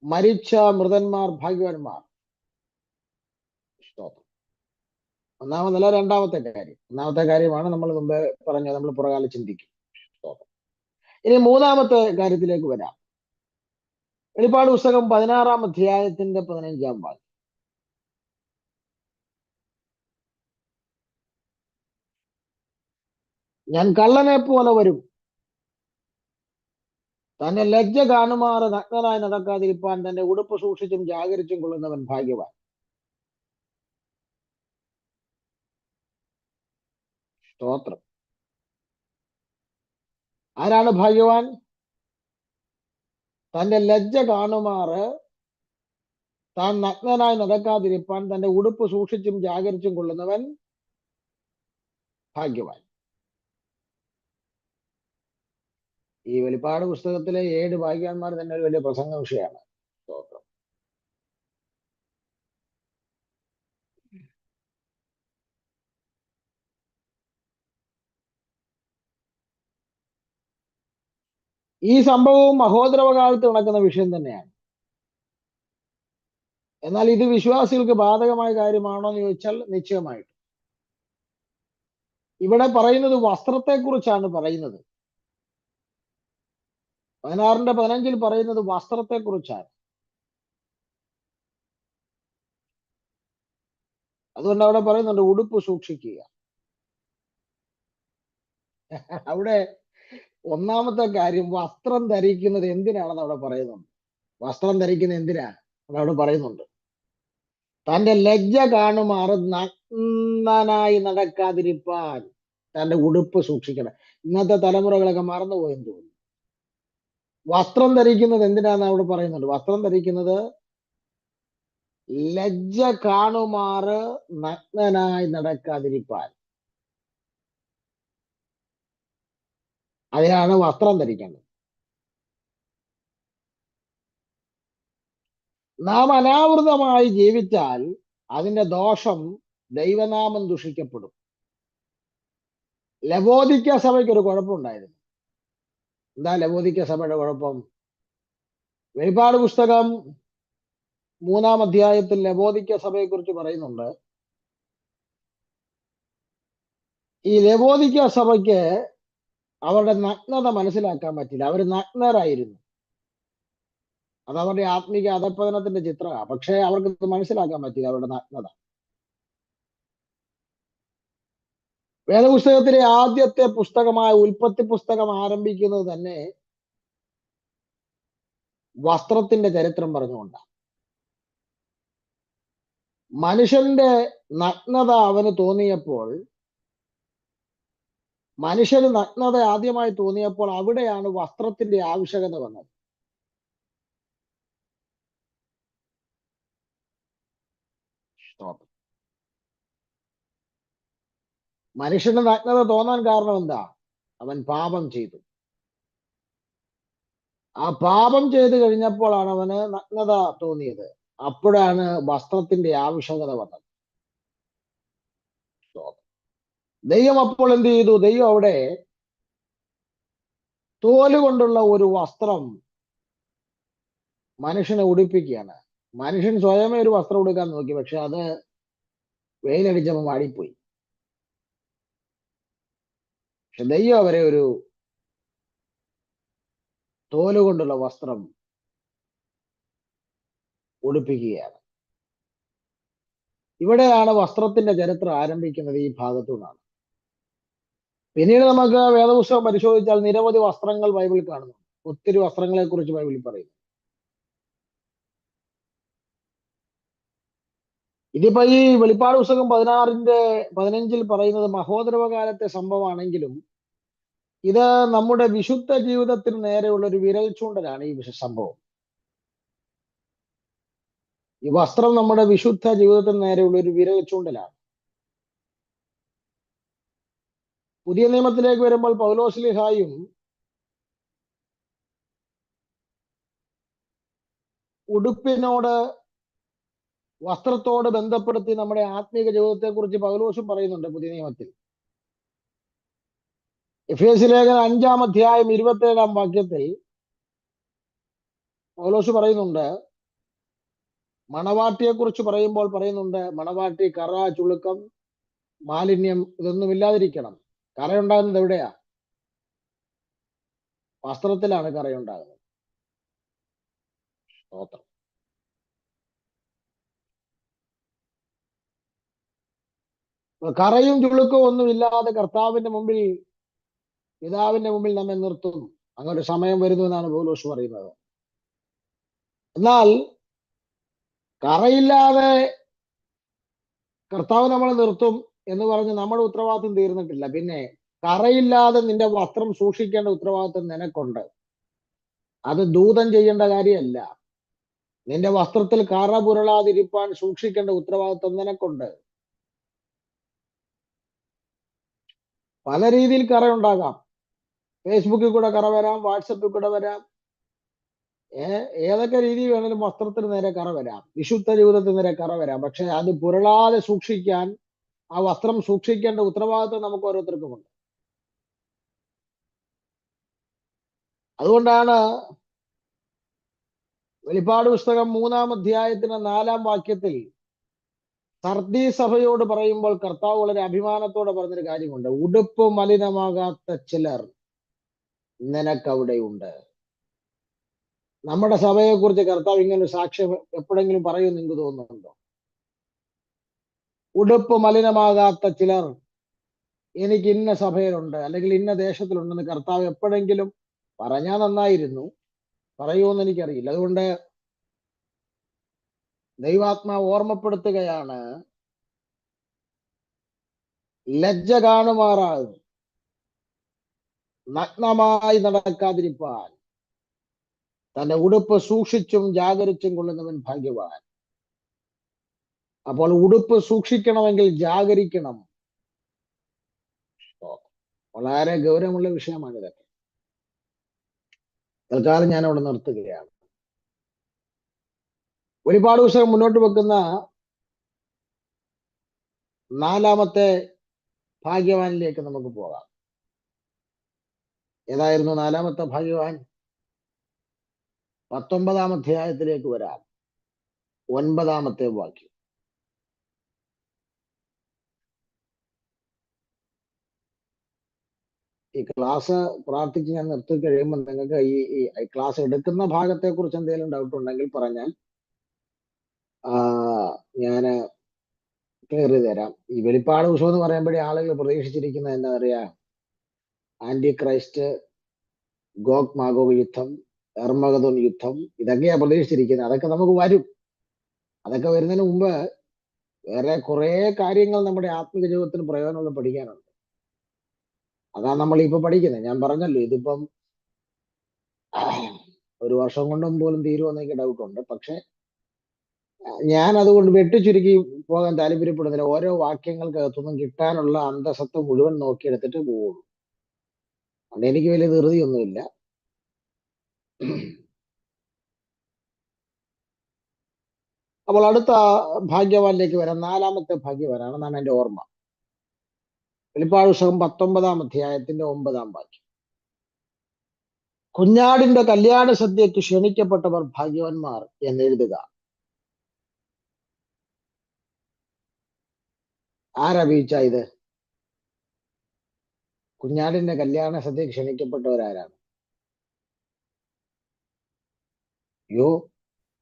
മരിച്ച മൃതന്മാർ ഭാഗ്യവാന്മാർ. സ്തോത്രം. ഒന്നാമതല്ല, രണ്ടാമത്തെ കാര്യമാണ് നമ്മൾ മുമ്പേ പറഞ്ഞ, നമ്മൾ പുറകാലം ചിന്തിക്കും. സ്തോത്രം. ഇനി മൂന്നാമത്തെ കാര്യത്തിലേക്ക് വരാം. വെളിപ്പാട് പുസ്തകം 16-ാം അധ്യായത്തിന്റെ 15-ാം വാക്യം: ഞാൻ കള്ളനെ പോലെ വരും, തന്നെ ലജ്ജ കാണുമാറ് നഗ്നനായി നടക്കാതിരിപ്പാൻ തന്റെ ഉടുപ്പ് സൂക്ഷിച്ചും ജാഗരിച്ചും കൊള്ളുന്നവൻ ഭാഗ്യവാൻ. സ്തോത്രം. ആരാണ് ഭാഗ്യവാൻ? തന്റെ ലജ്ജ കാണുമാറ് താൻ നഗ്നനായി നടക്കാതിരിപ്പാൻ തന്റെ ഉടുപ്പ് സൂക്ഷിച്ചും ജാഗരിച്ചും കൊള്ളുന്നവൻ ഭാഗ്യവാൻ. ഈ വെളിപ്പാട് പുസ്തകത്തിലെ 7 ഭാഗ്യവാന്മാർ തന്നെ ഒരു വലിയ പ്രസംഗ വിഷയമാണ്. സ്തോത്രം. ഈ സംഭവവും മഹോദരവകാലത്ത് നടക്കുന്ന വിഷയം തന്നെയാണ്. എന്നാൽ ഇത് വിശ്വാസികൾക്ക് ബാധകമായ കാര്യമാണോ എന്ന് ചോദിച്ചാൽ നിശ്ചയമായിട്ടും. ഇവിടെ പറയുന്നത് വസ്ത്രത്തെക്കുറിച്ചാണ് പറയുന്നത്. 16-15 പറയുന്നത് വസ്ത്രത്തെക്കുറിച്ചാണ്. അതുകൊണ്ട് അവിടെ പറയുന്നുണ്ട് ഉടുപ്പ് സൂക്ഷിക്കുക. അവിടെ ഒന്നാമത്തെ കാര്യം, വസ്ത്രം ധരിക്കുന്നത് എന്തിനാണെന്ന് അവിടെ പറയുന്നുണ്ട്. വസ്ത്രം ധരിക്കുന്നത് എന്തിനാ അതവിടെ പറയുന്നുണ്ട്. തന്റെ ലജ്ജ കാണുമാറ് നഗ്നനായി നടക്കാതിരിപ്പാൻ തന്റെ ഉടുപ്പ് സൂക്ഷിക്കണം. ഇന്നത്തെ തലമുറകളൊക്കെ മറന്നുപോയെന്ന് തോന്നുന്നു. വസ്ത്രം ധരിക്കുന്നത് എന്തിനാന്ന് അവിടെ പറയുന്നുണ്ട്. വസ്ത്രം ധരിക്കുന്നത് ലജ്ജ കാണുമാറ് നഗ്നനായി നടക്കാതിരിപ്പാൻ, അതിനാണ് വസ്ത്രം ധരിക്കേണ്ടത്. നാം അനാവൃതമായി ജീവിച്ചാൽ അതിന്റെ ദോഷം ദൈവനാമം ദുഷിക്കപ്പെടും. ലവോദിക്ക സഭയ്ക്ക് ഒരു കുഴപ്പമുണ്ടായിരുന്നു. എന്താ ലവോദിക്ക സഭയുടെ കുഴപ്പം? വെളിപ്പാട് പുസ്തകം 3-ാം അധ്യായത്തിൽ ലവോദിക്ക സഭയെ കുറിച്ച് പറയുന്നുണ്ട്. ഈ ലവോദിക്ക സഭയ്ക്ക് അവരുടെ നഗ്നത മനസ്സിലാക്കാൻ പറ്റില്ല. അവർ നഗ്നരായിരുന്നു. അത് അവരുടെ ആത്മീക അധപ്പതനത്തിന്റെ ചിത്രമാണ്. പക്ഷെ അവർക്ക് ഇത് മനസ്സിലാക്കാൻ പറ്റില്ല, അവരുടെ നഗ്നത. വേദപുസ്തകത്തിലെ ആദ്യത്തെ പുസ്തകമായ ഉൽപ്പത്തി പുസ്തകം ആരംഭിക്കുന്നത് തന്നെ വസ്ത്രത്തിന്റെ ചരിത്രം പറഞ്ഞുകൊണ്ടാണ്. മനുഷ്യന്റെ നഗ്നത അവന് തോന്നിയപ്പോൾ, മനുഷ്യന് നഗ്നത ആദ്യമായി തോന്നിയപ്പോൾ അവിടെയാണ് വസ്ത്രത്തിന്റെ ആവശ്യകത വന്നത്. മനുഷ്യന്റെ നഗ്നത തോന്നാൻ കാരണം എന്താ? അവൻ പാപം ചെയ്തു. ആ പാപം ചെയ്തു കഴിഞ്ഞപ്പോഴാണ് അവന് നഗ്നത തോന്നിയത്. അപ്പോഴാണ് വസ്ത്രത്തിന്റെ ആവശ്യകത വന്നത്. ദൈവം അപ്പോൾ എന്ത് ചെയ്തു? ദൈവം അവിടെ തോല് കൊണ്ടുള്ള ഒരു വസ്ത്രം മനുഷ്യനെ ഉടുപ്പിക്കുകയാണ്. മനുഷ്യൻ സ്വയമേ ഒരു വസ്ത്രം ഉടുക്കാൻ നോക്കി, പക്ഷെ അത് വെയിലടിച്ചപ്പോൾ വാടിപ്പോയി. പക്ഷെ ദൈവം അവരെ ഒരു തോല് കൊണ്ടുള്ള വസ്ത്രം ഉടുപ്പിക്കുകയാണ്. ഇവിടെയാണ് വസ്ത്രത്തിന്റെ ചരിത്രം ആരംഭിക്കുന്നത്, ഈ ഭാഗത്തു നിന്നാണ്. പിന്നീട് നമുക്ക് വേദപുസ്തകം പരിശോധിച്ചാൽ നിരവധി വസ്ത്രങ്ങൾ ബൈബിളിൽ കാണുന്നു. ഒത്തിരി വസ്ത്രങ്ങളെ കുറിച്ച് ബൈബിളിൽ പറയുന്നു. ഇതിപ്പോ ഈ വെളിപ്പാട് പുസ്തകം 16:15 പറയുന്നത് മഹോദരവകാലത്തെ സംഭവമാണെങ്കിലും ഇത് നമ്മുടെ വിശുദ്ധ ജീവിതത്തിന് നേരെയുള്ള ഒരു വിരൽ ചൂണ്ടലാണ് ഈ സംഭവം. ഈ വസ്ത്രം നമ്മുടെ വിശുദ്ധ ജീവിതത്തിന് നേരെയുള്ള ഒരു വിരൽ ചൂണ്ടലാണ്. പുതിയ നിയമത്തിലേക്ക് വരുമ്പോൾ പൗലോസ്ലീഹായും ഉടുപ്പിനോട്, വസ്ത്രത്തോട് ബന്ധപ്പെടുത്തി നമ്മുടെ ആത്മീക ജീവിതത്തെ കുറിച്ച് പൗലോസും പറയുന്നുണ്ട് പുതിയ നിയമത്തിൽ. എഫേസ്യ ലേഖനം 5-ാം അധ്യായം 27-ാം വാക്യത്തിൽ പൗലോസ് പറയുന്നുണ്ട്, മണവാട്ടിയെ കുറിച്ച് പറയുമ്പോൾ പറയുന്നുണ്ട്, മണവാട്ടി കറ, ചുളുക്കം, മാലിന്യം ഇതൊന്നും ഇല്ലാതിരിക്കണം. കറയുണ്ടാകുന്നത് എവിടെയാ? വസ്ത്രത്തിലാണ് കറയുണ്ടാകുന്നത്. സ്തോത്രം. കറയും ചുളുക്കവും ഒന്നും ഇല്ലാതെ കർത്താവിന്റെ മുമ്പിൽ, പിതാവിന്റെ മുമ്പിൽ നമ്മെ നിർത്തും. അങ്ങനെ സമയം വരുന്നു എന്നാണ് പൗലോസ് പറയുന്നത്. എന്നാൽ കറയില്ലാതെ കർത്താവ് നമ്മളെ നിർത്തും എന്ന് പറഞ്ഞ് നമ്മുടെ ഉത്തരവാദിത്വം തീർന്നിട്ടില്ല. പിന്നെ കറയില്ലാതെ നിന്റെ വസ്ത്രം സൂക്ഷിക്കേണ്ട ഉത്തരവാദിത്വം നിനക്കുണ്ട്. അത് ദൂതൻ ചെയ്യേണ്ട കാര്യമല്ല. നിന്റെ വസ്ത്രത്തിൽ കറ പുരളാതിരിപ്പാൻ സൂക്ഷിക്കേണ്ട ഉത്തരവാദിത്വം നിനക്കുണ്ട്. പല രീതിയിൽ കറ ഉണ്ടാകാം. ഫേസ്ബുക്കിൽ കൂടെ കറ വരാം, വാട്സപ്പിൽ കൂടെ വരാം. ഏതൊക്കെ രീതി വേണമെങ്കിലും വസ്ത്രത്തിന് നേരെ കറ വരാം, വിശുദ്ധ ജീവിതത്തിന് നേരെ കറ വരാം. പക്ഷെ അത് പുരളാതെ സൂക്ഷിക്കാൻ, ആ വസ്ത്രം സൂക്ഷിക്കേണ്ട ഉത്തരവാദിത്വം നമുക്ക് ഓരോരുത്തർക്കുമുണ്ട്. അതുകൊണ്ടാണ് വെളിപ്പാട് പുസ്തകം 3-ാം അധ്യായത്തിന് 4-ാം വാക്യത്തിൽ സർദീ സഭയോട് പറയുമ്പോൾ കർത്താവ് വളരെ അഭിമാനത്തോടെ പറഞ്ഞൊരു കാര്യമുണ്ട്. ഉടുപ്പ് മലിനമാകാത്ത ചിലർ നിനക്കവിടെയുണ്ട്. നമ്മുടെ സഭയെ കുറിച്ച് കർത്താവ് ഇങ്ങനെ ഒരു സാക്ഷ്യം എപ്പോഴെങ്കിലും പറയുമെന്ന് നിങ്ങൾക്ക് തോന്നുന്നുണ്ടോ? ഉടുപ്പ് മലിനമാകാത്ത ചിലർ എനിക്ക് ഇന്ന സഭയിലുണ്ട് അല്ലെങ്കിൽ ഇന്ന ദേശത്തിലുണ്ടെന്ന് കർത്താവ് എപ്പോഴെങ്കിലും പറഞ്ഞാൽ നന്നായിരുന്നു. പറയുമോന്ന് എനിക്കറിയില്ല. അതുകൊണ്ട് ദൈവാത്മാവ് ഓർമ്മപ്പെടുത്തുകയാണ്, ലജ്ജ കാണുമാറാകും, നഗ്നമായി നടക്കാതിരിപ്പാൻ തന്റെ ഉടുപ്പ് സൂക്ഷിച്ചും ജാഗരിച്ചും കൊള്ളുന്നവൻ ഭാഗ്യവാൻ. അപ്പോൾ ഉടുപ്പ് സൂക്ഷിക്കണമെങ്കിൽ ജാഗരിക്കണം. വളരെ ഗൗരവമുള്ള വിഷയമാണ് ഇതൊക്കെ. തൽക്കാലം ഞാൻ അവിടെ നിർത്തുകയാണ്. വെളിപ്പാട് പുസ്തകം മുന്നോട്ട് വെക്കുന്ന 4ാമത്തെ ഭാഗ്യവാനിലേക്ക് നമുക്ക് പോകാം. ഏതായിരുന്നു 4ാമത്തെ ഭാഗ്യവാൻ? 19ാം അധ്യായത്തിലേക്ക് വരാം. 9ാമത്തെ വാക്യം. ഈ ക്ലാസ് പ്രാർത്ഥിച്ച് ഞാൻ നിർത്തി കഴിയുമ്പോൾ നിങ്ങൾക്ക് ഈ ക്ലാസ് എടുക്കുന്ന ഭാഗത്തെ കുറിച്ച് എന്തെങ്കിലും ഡൗട്ട് ഉണ്ടെങ്കിൽ പറഞ്ഞാൽ ഞാൻ ക്ലിയർ ചെയ്ത് തരാം. ഈ വെളിപ്പാട് പുസ്തകം എന്ന് പറയുമ്പോഴേ ആളുകൾ പ്രതീക്ഷിച്ചിരിക്കുന്നത് എന്താ പറയാ, ആന്റി ക്രൈസ്റ്റ്, ഗോഗ് മാഗോഗ് യുദ്ധം, എർമഗദോൻ യുദ്ധം, ഇതൊക്കെയാ പ്രതീക്ഷിച്ചിരിക്കുന്നത്. അതൊക്കെ നമുക്ക് വരും. അതൊക്കെ വരുന്നതിന് മുമ്പ് വേറെ കുറെ കാര്യങ്ങൾ നമ്മുടെ ആത്മിക ജീവിതത്തിന് പ്രയോജനമുള്ള പഠിക്കാനുണ്ട്. അതാണ് നമ്മൾ ഇപ്പൊ പഠിക്കുന്നത്. ഞാൻ പറഞ്ഞല്ലോ, ഇതിപ്പം 1 വർഷം കൊണ്ടും പോലും തീരുമെന്ന് എനിക്ക് ഡൗട്ട് ഉണ്ട്. പക്ഷെ ഞാൻ അതുകൊണ്ട് വെട്ടിച്ചുരുക്കി പോകാൻ താല്പര്യപ്പെടുന്നില്ല. ഓരോ വാക്യങ്ങൾക്കകത്തുനിന്നും കിട്ടാനുള്ള അന്തസത്ത മുഴുവൻ നോക്കിയെടുത്തിട്ട് പോവുള്ളൂ. അതുകൊണ്ട് എനിക്ക് വലിയ ധൃതിയൊന്നുമില്ല. അപ്പോൾ അടുത്ത ഭാഗ്യവാനിലേക്ക് വരാം. 4ാമത്തെ ഭാഗ്യവാനാണെന്നാണ് എന്റെ ഓർമ്മ. വെളിപ്പാട് പുസ്തകം 19ാം അധ്യായത്തിന്റെ 9ാം വാക്യം. കുഞ്ഞാടിന്റെ കല്യാണ സദ്യക്ക് ക്ഷണിക്കപ്പെട്ടവർ ഭാഗ്യവാന്മാർ എന്നെഴുതുക. ആരാ വീഴ്ച ഇത്? കുഞ്ഞാടിന്റെ കല്യാണ സദ്യക്ക് ക്ഷണിക്കപ്പെട്ടവരാരാണ്? അയ്യോ,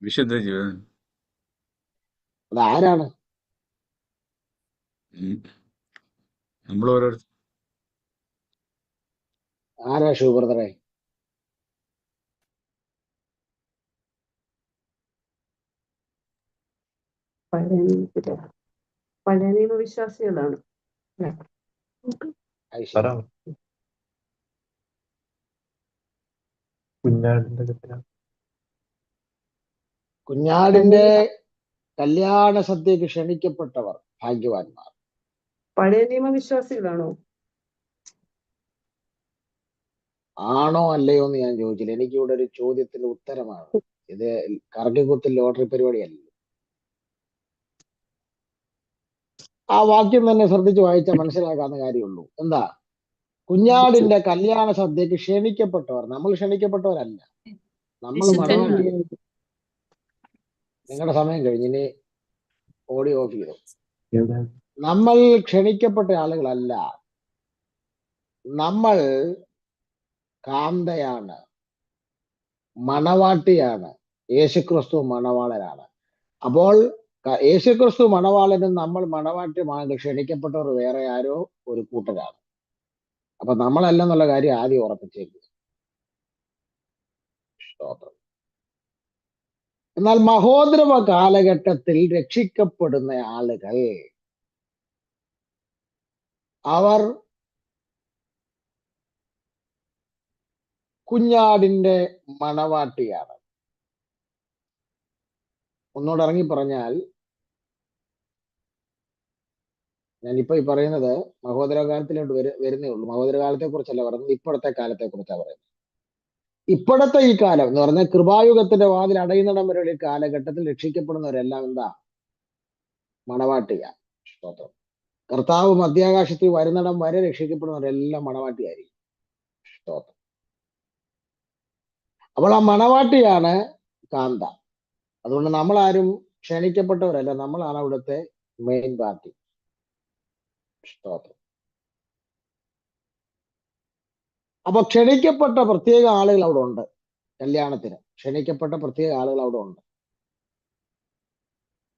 വിശുദ്ധ ജീവൻ. അതാരാണ്? നമ്മൾ ഓരോരുത്തർ. ആരാ ശിവബ്രദറെ? പഴയ നിയമ വിശ്വാസികളാണ്. കുഞ്ഞാടിന്റെ കല്യാണ സദ്യക്ക് ക്ഷണിക്കപ്പെട്ടവർ ഭാഗ്യവാന്മാർ. പഴയ നിയമ വിശ്വാസികളാണോ? ആണോ അല്ലയോ എന്ന് ഞാൻ ചോദിച്ചില്ല. എനിക്കിവിടെ ഒരു ചോദ്യത്തിന്റെ ഉത്തരമാണ്. ഇത് കറക്കിക്കുത്തിൽ ലോട്ടറി പരിപാടിയല്ല. ആ വാക്യം തന്നെ ശ്രദ്ധിച്ച് വായിച്ചാൽ മനസ്സിലാക്കാവുന്ന കാര്യമുള്ളൂ. എന്താ? കുഞ്ഞാടിന്റെ കല്യാണ സദ്യക്ക് ക്ഷണിക്കപ്പെട്ടവർ. നമ്മൾ ക്ഷണിക്കപ്പെട്ടവരല്ല, നമ്മൾ മണവാട്ടി. നിങ്ങളുടെ സമയം കഴിഞ്ഞ്, ഇനി ഓഡിയോ ഓഫ് ചെയ്തു. നമ്മൾ ക്ഷണിക്കപ്പെട്ട ആളുകളല്ല, നമ്മൾ കാന്തയാണ്, മണവാട്ടിയാണ്. യേശുക്രിസ്തു മണവാളനാണ്. അപ്പോൾ യേശുക്രിസ്തു മണവാളനും നമ്മൾ മണവാട്ടിയുമാണ്. ക്ഷണിക്കപ്പെട്ടവർ വേറെ ആരോ ഒരു കൂട്ടരാണ്. അപ്പൊ നമ്മളല്ലെന്നുള്ള കാര്യം ആദ്യം ഉറപ്പിച്ചേക്കുക. എന്നാൽ മഹോദ്രവ കാലഘട്ടത്തിൽ രക്ഷിക്കപ്പെടുന്ന ആളുകൾ, അവർ കുഞ്ഞാടിന്റെ മണവാട്ടിയാണ്. ഒന്നുകൂടെ ഇറങ്ങി പറഞ്ഞാൽ, ഞാനിപ്പോ ഈ പറയുന്നത് മഹോദരകാലത്തിലോട്ട് വരുന്നേ ഉള്ളൂ. മഹോദരകാലത്തെ കുറിച്ചല്ല പറയുന്നത്, ഇപ്പോഴത്തെ കാലത്തെ കുറിച്ചാണ് പറയുന്നത്. ഇപ്പോഴത്തെ ഈ കാലം എന്ന് പറഞ്ഞാൽ കൃപായുഗത്തിന്റെ വാതിൽ അടയുന്നിടം വരെയുള്ള ഈ കാലഘട്ടത്തിൽ രക്ഷിക്കപ്പെടുന്നവരെല്ലാം എന്താ? മണവാട്ടിയാണ്. സ്തോത്രം. കർത്താവ് മധ്യാകാശത്തിൽ വരുന്നിടം വരെ രക്ഷിക്കപ്പെടുന്നവരെല്ലാം മണവാട്ടിയായിരിക്കും. സ്തോത്രം. അപ്പോൾ ആ മണവാട്ടിയാണ് കാന്ത. അതുകൊണ്ട് നമ്മളാരും ക്ഷണിക്കപ്പെട്ടവരല്ല, നമ്മളാണ് അവിടുത്തെ മെയിൻ പാർട്ടി. സ്തോത്രം. അപ്പൊ ക്ഷണിക്കപ്പെട്ട പ്രത്യേക ആളുകൾ അവിടെ ഉണ്ട്. കല്യാണത്തിന് ക്ഷണിക്കപ്പെട്ട പ്രത്യേക ആളുകൾ അവിടെ ഉണ്ട്.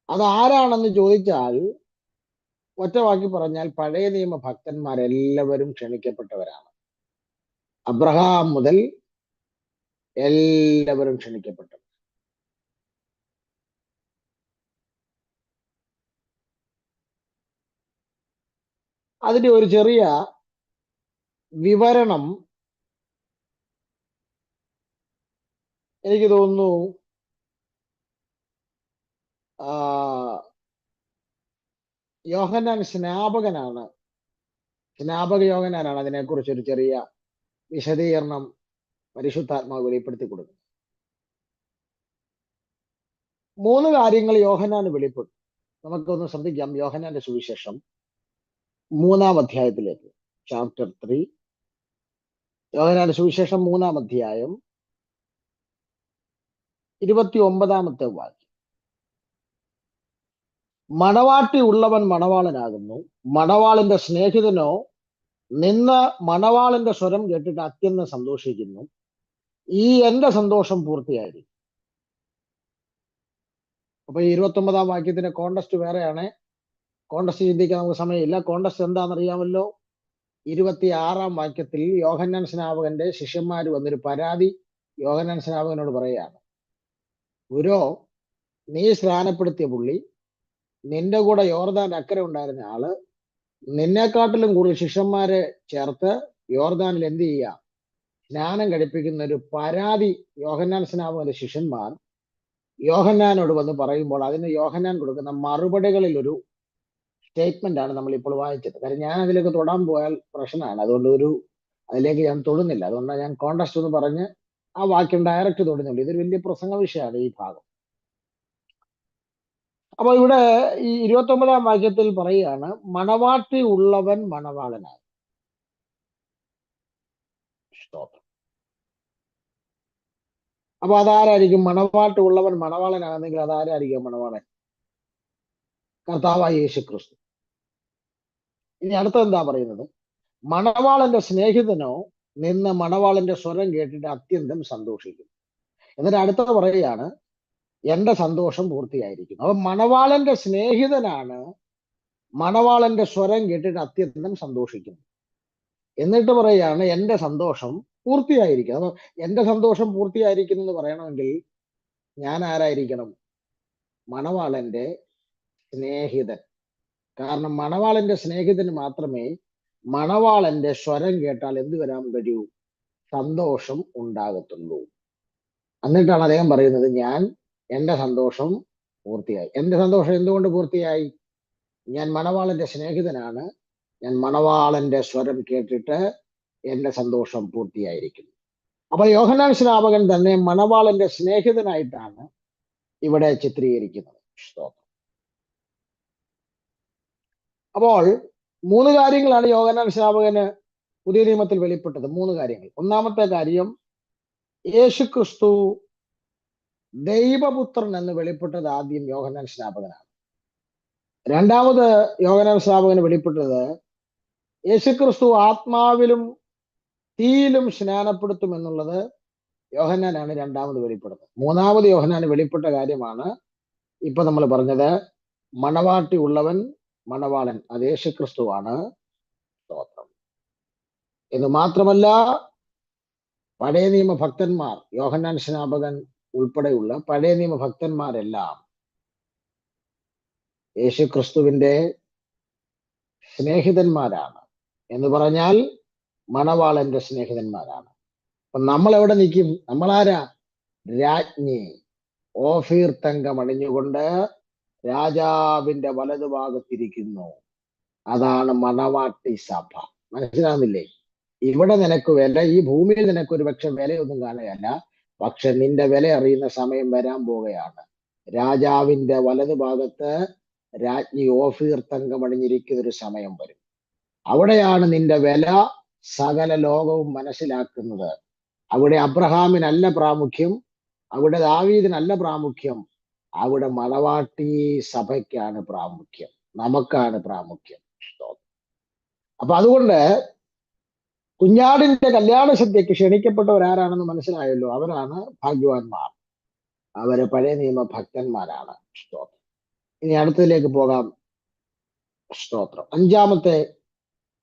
അതാരാണെന്ന് ചോദിച്ചാൽ ഒറ്റ വാക്കി പറഞ്ഞാൽ പഴയ നിയമ ഭക്തന്മാരെല്ലാവരും ക്ഷണിക്കപ്പെട്ടവരാണ്. അബ്രഹാം മുതൽ എല്ലാവരും ക്ഷണിക്കപ്പെട്ടു. അതിന്റെ ഒരു ചെറിയ വിവരണം എനിക്ക് തോന്നുന്നു യോഹന്നാൻ സ്നാപക യോഹന്നാനാണ് അതിനെക്കുറിച്ച് ഒരു ചെറിയ വിശദീകരണം പരിശുദ്ധാത്മാവ് വെളിപ്പെടുത്തി കൊടുക്കുന്നത്. 3 കാര്യങ്ങൾ യോഹന്നാന് വെളിപ്പെട്ടു. നമുക്കൊന്ന് ശ്രദ്ധിക്കാം. യോഹന്നാന്റെ സുവിശേഷം 3-ാം അധ്യായത്തിലേക്ക്, ചാപ്റ്റർ 3, യോഹന്നാന്റെ സുവിശേഷം 3-ാം അധ്യായം 29-ാമത്തെ വാക്യം. മണവാട്ടി ഉള്ളവൻ മണവാളനാകുന്നു, മണവാളിന്റെ സ്നേഹിതനോ നിന്ന് മണവാളിന്റെ സ്വരം കേട്ടിട്ട് അത്യന്തം സന്തോഷിക്കുന്നു. ഈ എന്റെ സന്തോഷം പൂർത്തിയായിരിക്കും. അപ്പൊ ഈ 29-ാം വാക്യത്തിന്റെ കോണ്ടസ്റ്റ് വേറെയാണ്. കോണ്ടസ്റ്റ് ചിന്തിക്കാൻ നമുക്ക് സമയമില്ല. കോണ്ടസ്റ്റ് എന്താണെന്നറിയാമല്ലോ. 26-ാം വാക്യത്തിൽ യോഹന്നാൻ സ്നാപകന്റെ ശിഷ്യന്മാർ വന്നൊരു പരാതി യോഹന്നാൻ സ്നാപകനോട് പറയുകയാണ്. ഗുരോ, നീ സ്നാനപ്പെടുത്തിയ പുള്ളി, നിന്റെ കൂടെ യോർദാൻ അക്കരെ ഉണ്ടായിരുന്ന ആള്, നിന്നെക്കാട്ടിലും കൂടുതൽ ശിഷ്യന്മാരെ ചേർത്ത് യോർദാനിൽ എന്ത് ചെയ്യുക, സ്നാനം കഴിപ്പിക്കുന്ന ഒരു പരാതി യോഹന്നാൻ സ്നാപകന്റെ ശിഷ്യന്മാർ യോഹന്നാനോട് വന്ന് പറയുമ്പോൾ അതിന് യോഹന്നാൻ കൊടുക്കുന്ന മറുപടികളിൽ ഒരു സ്റ്റേറ്റ്മെന്റ് ആണ് നമ്മൾ ഇപ്പോൾ വായിച്ചത്. കാര്യം ഞാൻ അതിലേക്ക് തൊടാൻ പോയാൽ പ്രശ്നമാണ്. അതുകൊണ്ട് അതിലേക്ക് ഞാൻ തൊടുന്നില്ല. അതുകൊണ്ടാണ് ഞാൻ കോണ്ടസ്റ്റ് എന്ന് പറഞ്ഞ് ആ വാക്യം ഡയറക്റ്റ് തൊടുന്നുള്ളൂ. ഇതൊരു വലിയ പ്രസംഗ വിഷയമാണ് ഈ ഭാഗം. അപ്പൊ ഇവിടെ ഈ 29-ാം വാക്യത്തിൽ പറയുകയാണ്, മണവാട്ടി ഉള്ളവൻ മണവാളനായി. അപ്പൊ അതാരായിരിക്കും? മണവാട്ടി ഉള്ളവൻ മണവാളനാകുന്നെങ്കിൽ അതാരായിരിക്കും മണവാളൻ? കർത്താവായ യേശു ക്രിസ്തു. ഇനി അടുത്ത എന്താ പറയുന്നത്? മണവാളന്റെ സ്നേഹിതനോ നിന്ന് മണവാളന്റെ സ്വരം കേട്ടിട്ട് അത്യന്തം സന്തോഷിക്കും. എന്നിട്ട് അടുത്ത പറയുകയാണ്, എന്റെ സന്തോഷം പൂർത്തിയായിരിക്കുന്നു. അപ്പൊ മണവാളന്റെ സ്നേഹിതനാണ് മണവാളന്റെ സ്വരം കേട്ടിട്ട് അത്യന്തം സന്തോഷിക്കുന്നു. എന്നിട്ട് പറയുകയാണ്, എന്റെ സന്തോഷം പൂർത്തിയായിരിക്കും. അപ്പൊ എന്റെ സന്തോഷം പൂർത്തിയായിരിക്കുന്നു എന്ന് പറയണമെങ്കിൽ ഞാൻ ആരായിരിക്കണം? മണവാളന്റെ സ്നേഹിതൻ. കാരണം മണവാളന്റെ സ്നേഹിതന് മാത്രമേ മണവാളന്റെ സ്വരം കേട്ടാൽ എന്ത് വരാൻ കഴിയൂ? സന്തോഷം ഉണ്ടാകത്തുള്ളൂ. എന്നിട്ടാണ് അദ്ദേഹം പറയുന്നത്, എന്റെ സന്തോഷം പൂർത്തിയായി. എന്റെ സന്തോഷം എന്തുകൊണ്ട് പൂർത്തിയായി? ഞാൻ മണവാളന്റെ സ്നേഹിതനാണ്. ഞാൻ മണവാളന്റെ സ്വരം കേട്ടിട്ട് എന്റെ സന്തോഷം പൂർത്തിയായിരിക്കുന്നു. അപ്പൊ യോഹന്നാൻ സ്നാപകൻ തന്നെ മണവാളന്റെ സ്നേഹിതനായിട്ടാണ് ഇവിടെ ചിത്രീകരിക്കുന്നത്. അപ്പോൾ 3 കാര്യങ്ങളാണ് യോഹന്നാൻ സ്നാപകന് പുതിയ നിയമത്തിൽ വെളിപ്പെട്ടത്. 3 കാര്യങ്ങൾ. ഒന്നാമത്തെ കാര്യം, യേശു ക്രിസ്തു ദൈവപുത്രൻ എന്ന് വെളിപ്പെട്ടത് ആദ്യം യോഹന്നാൻ സ്നാപകനാണ്. രണ്ടാമത് യോഹന്നാൻ സ്നാപകന് വെളിപ്പെട്ടത് യേശുക്രിസ്തു ആത്മാവിലും തീയിലും സ്നാനപ്പെടുത്തും എന്നുള്ളത് യോഹന്നാനാണ് രണ്ടാമത് വെളിപ്പെടുന്നത്. മൂന്നാമത് യോഹന്നാന് വെളിപ്പെട്ട കാര്യമാണ് ഇപ്പൊ നമ്മൾ പറഞ്ഞത്, മണവാട്ടി ഉള്ളവൻ മണവാളൻ, അത് യേശുക്രിസ്തുവാണ്. സ്തോത്രം. എന്ന് മാത്രമല്ല, പഴയ നിയമ ഭക്തന്മാർ, യോഹന്നാൻ സ്നാപകൻ ഉൾപ്പെടെയുള്ള പഴയ നിയമ ഭക്തന്മാരെല്ലാം യേശുക്രിസ്തുവിന്റെ സ്നേഹിതന്മാരാണ്. എന്ന് പറഞ്ഞാൽ മണവാളന്റെ സ്നേഹിതന്മാരാണ്. അപ്പൊ നമ്മൾ എവിടെ നിൽക്കും? നമ്മളാരാ? രാജ്ഞി ഓഫീർ തങ്കം അണിഞ്ഞുകൊണ്ട് രാജാവിന്റെ വലതുഭാഗത്തിരിക്കുന്നു. അതാണ് മണവാട്ടി സഭ. മനസ്സിലാകുന്നില്ലേ? ഇവിടെ നിനക്ക് വില, ഈ ഭൂമിയിൽ നിനക്ക് ഒരു പക്ഷെ വിലയൊന്നും കാണുകയല്ല. പക്ഷെ നിന്റെ വില അറിയുന്ന സമയം വരാൻ പോവുകയാണ്. രാജാവിന്റെ വലതുഭാഗത്ത് രാജ്ഞി ഓഫീർ തങ്കം അണിഞ്ഞിരിക്കുന്ന ഒരു സമയം വരും. അവിടെയാണ് നിന്റെ വില സകല ലോകവും മനസ്സിലാക്കുന്നത്. അവിടെ അബ്രഹാമിനല്ല പ്രാമുഖ്യം, അവിടെ ദാവീദിനല്ല പ്രാമുഖ്യം, അവിടെ മണവാട്ടി സഭയ്ക്കാണ് പ്രാമുഖ്യം, നമുക്കാണ് പ്രാമുഖ്യം. അപ്പൊ അതുകൊണ്ട് കുഞ്ഞാടിന്റെ കല്യാണ സദ്യക്ക് ക്ഷണിക്കപ്പെട്ടവരാരാണെന്ന് മനസ്സിലായല്ലോ. അവരാണ് ഭാഗ്യവാന്മാർ. അവര് പഴയ നിയമ ഭക്തന്മാരാണ്. ഇനി അടുത്തതിലേക്ക് പോകാം. സ്തോത്രം. അഞ്ചാമത്തെ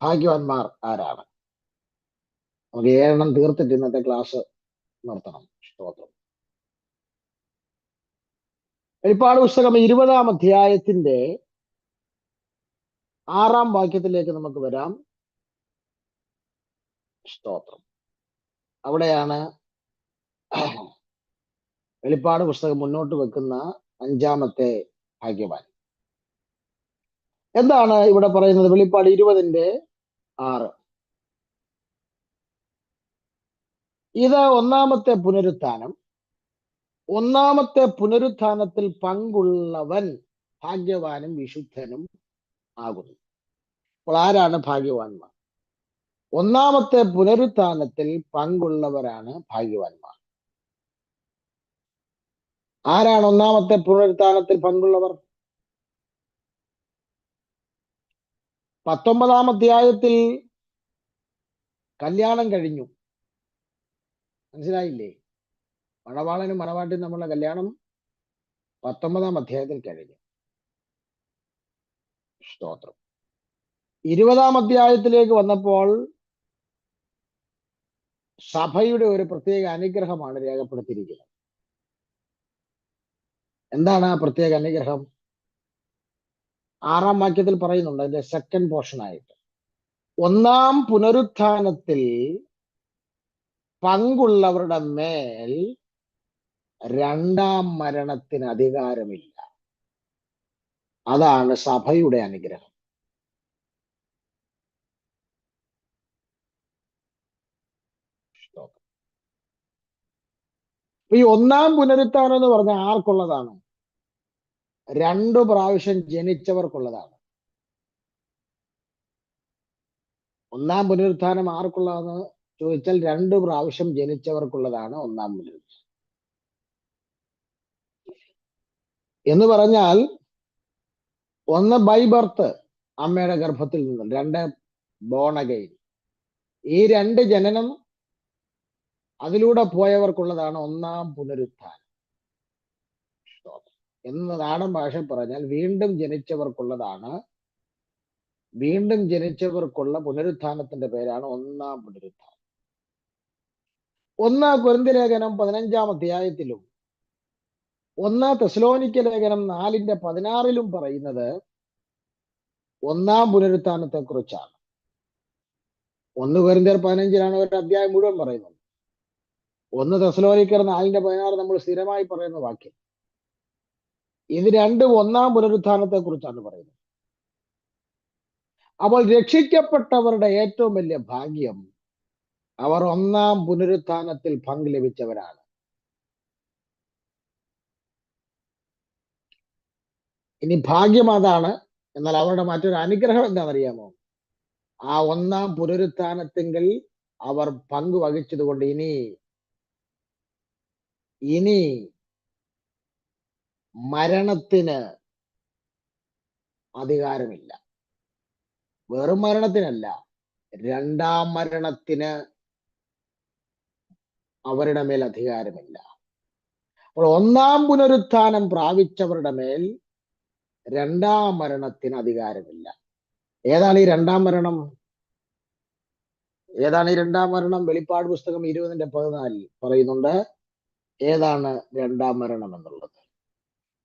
ഭാഗ്യവാന്മാർ ആരാണ്? നമുക്ക് 7 തീർത്തിട്ട് ഇന്നത്തെ ക്ലാസ് നിർത്തണം. സ്തോത്രം. വെളിപ്പാട് പുസ്തകം 20 അധ്യായത്തിന്റെ 6 വാക്യത്തിലേക്ക് നമുക്ക് വരാം. സ്തോത്രം. അവിടെയാണ് വെളിപ്പാട് പുസ്തകം മുന്നോട്ട് വെക്കുന്ന അഞ്ചാമത്തെ ഭാഗ്യവാൻ. എന്താണ് ഇവിടെ പറയുന്നത്? വെളിപ്പാട് 20:6. ഇത് ഒന്നാമത്തെ പുനരുത്ഥാനം. ഒന്നാമത്തെ പുനരുത്ഥാനത്തിൽ പങ്കുള്ളവൻ ഭാഗ്യവാനും വിശുദ്ധനും ആകുന്നു. അപ്പോൾ ആരാണ് ഭാഗ്യവാന്മാർ? ഒന്നാമത്തെ പുനരുത്ഥാനത്തിൽ പങ്കുള്ളവരാണ് ഭാഗ്യവാന്മാർ. ആരാണ് ഒന്നാമത്തെ പുനരുത്ഥാനത്തിൽ പങ്കുള്ളവർ? 19 അധ്യായത്തിൽ കല്യാണം കഴിഞ്ഞു. മനസ്സിലായില്ലേ? മണവാളനും മണവാട്ടിയും തമ്മിലുള്ള കല്യാണം 19 അധ്യായത്തിൽ കഴിഞ്ഞു. സ്തോത്രം. 20 അധ്യായത്തിലേക്ക് വന്നപ്പോൾ സഭയുടെ ഒരു പ്രത്യേക അനുഗ്രഹമാണ് രേഖപ്പെടുത്തിയിരിക്കുന്നത്. എന്താണ് ആ പ്രത്യേക അനുഗ്രഹം? 6 വാക്യത്തിൽ പറയുന്നുണ്ട്, അതിന്റെ സെക്കൻഡ് പോർഷൻ ആയിട്ട്. ഒന്നാം പുനരുത്ഥാനത്തിൽ പങ്കുള്ളവരുടെ മേൽ രണ്ടാം മരണത്തിന് അധികാരമില്ല. അതാണ് സഭയുടെ അനുഗ്രഹം. ഈ ഒന്നാം പുനരുത്ഥാനം എന്ന് പറഞ്ഞാൽ ആർക്കുള്ളതാണ്? 2 പ്രാവശ്യം ജനിച്ചവർക്കുള്ളതാണ്. ഒന്നാം പുനരുത്ഥാനം ആർക്കുള്ളതെന്ന് ചോദിച്ചാൽ 2 പ്രാവശ്യം ജനിച്ചവർക്കുള്ളതാണ് ഒന്നാം പുനരുത്ഥാനം. എന്ന് പറഞ്ഞാൽ 1 ബൈ ബർത്ത്, അമ്മയുടെ ഗർഭത്തിൽ നിന്നും, 2 ബോൺ അഗൈൻ. ഈ 2 ജനനം അതിലൂടെ പോയവർക്കുള്ളതാണ് ഒന്നാം പുനരുത്ഥാനം. എന്ന് നാടൻ ഭാഷ പറഞ്ഞാൽ വീണ്ടും ജനിച്ചവർക്കുള്ളതാണ്. വീണ്ടും ജനിച്ചവർക്കുള്ള പുനരുത്ഥാനത്തിന്റെ പേരാണ് ഒന്നാം പുനരുത്ഥാനം. 1 കൊരിന്ത്യർ ലേഖനം 15 അധ്യായത്തിലും 1 തെസ്സലോനിക്ക ലേഖനം 4:16 പറയുന്നത് ഒന്നാം പുനരുത്ഥാനത്തെ കുറിച്ചാണ്. 1 കൊരിന്ത്യർ 15 ഒരു അധ്യായം മുഴുവൻ പറയുന്നത്. 1 തെസ്സലോനിക്കർ 4:16 നമ്മൾ സ്ഥിരമായി പറയുന്ന വാക്യം. ഇത് രണ്ടും ഒന്നാം പുനരുത്ഥാനത്തെ കുറിച്ചാണ് പറയുന്നത്. അപ്പോൾ രക്ഷിക്കപ്പെട്ടവരുടെ ഏറ്റവും വലിയ ഭാഗ്യം, അവർ ഒന്നാം പുനരുത്ഥാനത്തിൽ പങ്ക് ലഭിച്ചവരാണ്. ഇനി ഭാഗ്യം അതാണ്. എന്നാൽ അവരുടെ മറ്റൊരു അനുഗ്രഹം എന്താണെന്നറിയാമോ? ആ ഒന്നാം പുനരുത്ഥാനത്തെങ്കിൽ അവർ പങ്കുവഹിച്ചത് കൊണ്ട് ഇനി മരണത്തിന് അധികാരമില്ല. വെറും മരണത്തിനല്ല, രണ്ടാം മരണത്തിന് അവരുടെ മേൽ അധികാരമില്ല. അപ്പോൾ ഒന്നാം പുനരുത്ഥാനം പ്രാപിച്ചവരുടെ മേൽ രണ്ടാം മരണത്തിന് അധികാരമില്ല. ഏതാണ് ഈ രണ്ടാം മരണം? ഏതാണ് ഈ രണ്ടാം മരണം? വെളിപ്പാട് പുസ്തകം 20:14 പറയുന്നുണ്ട് ഏതാണ് രണ്ടാം മരണം എന്നുള്ളത്.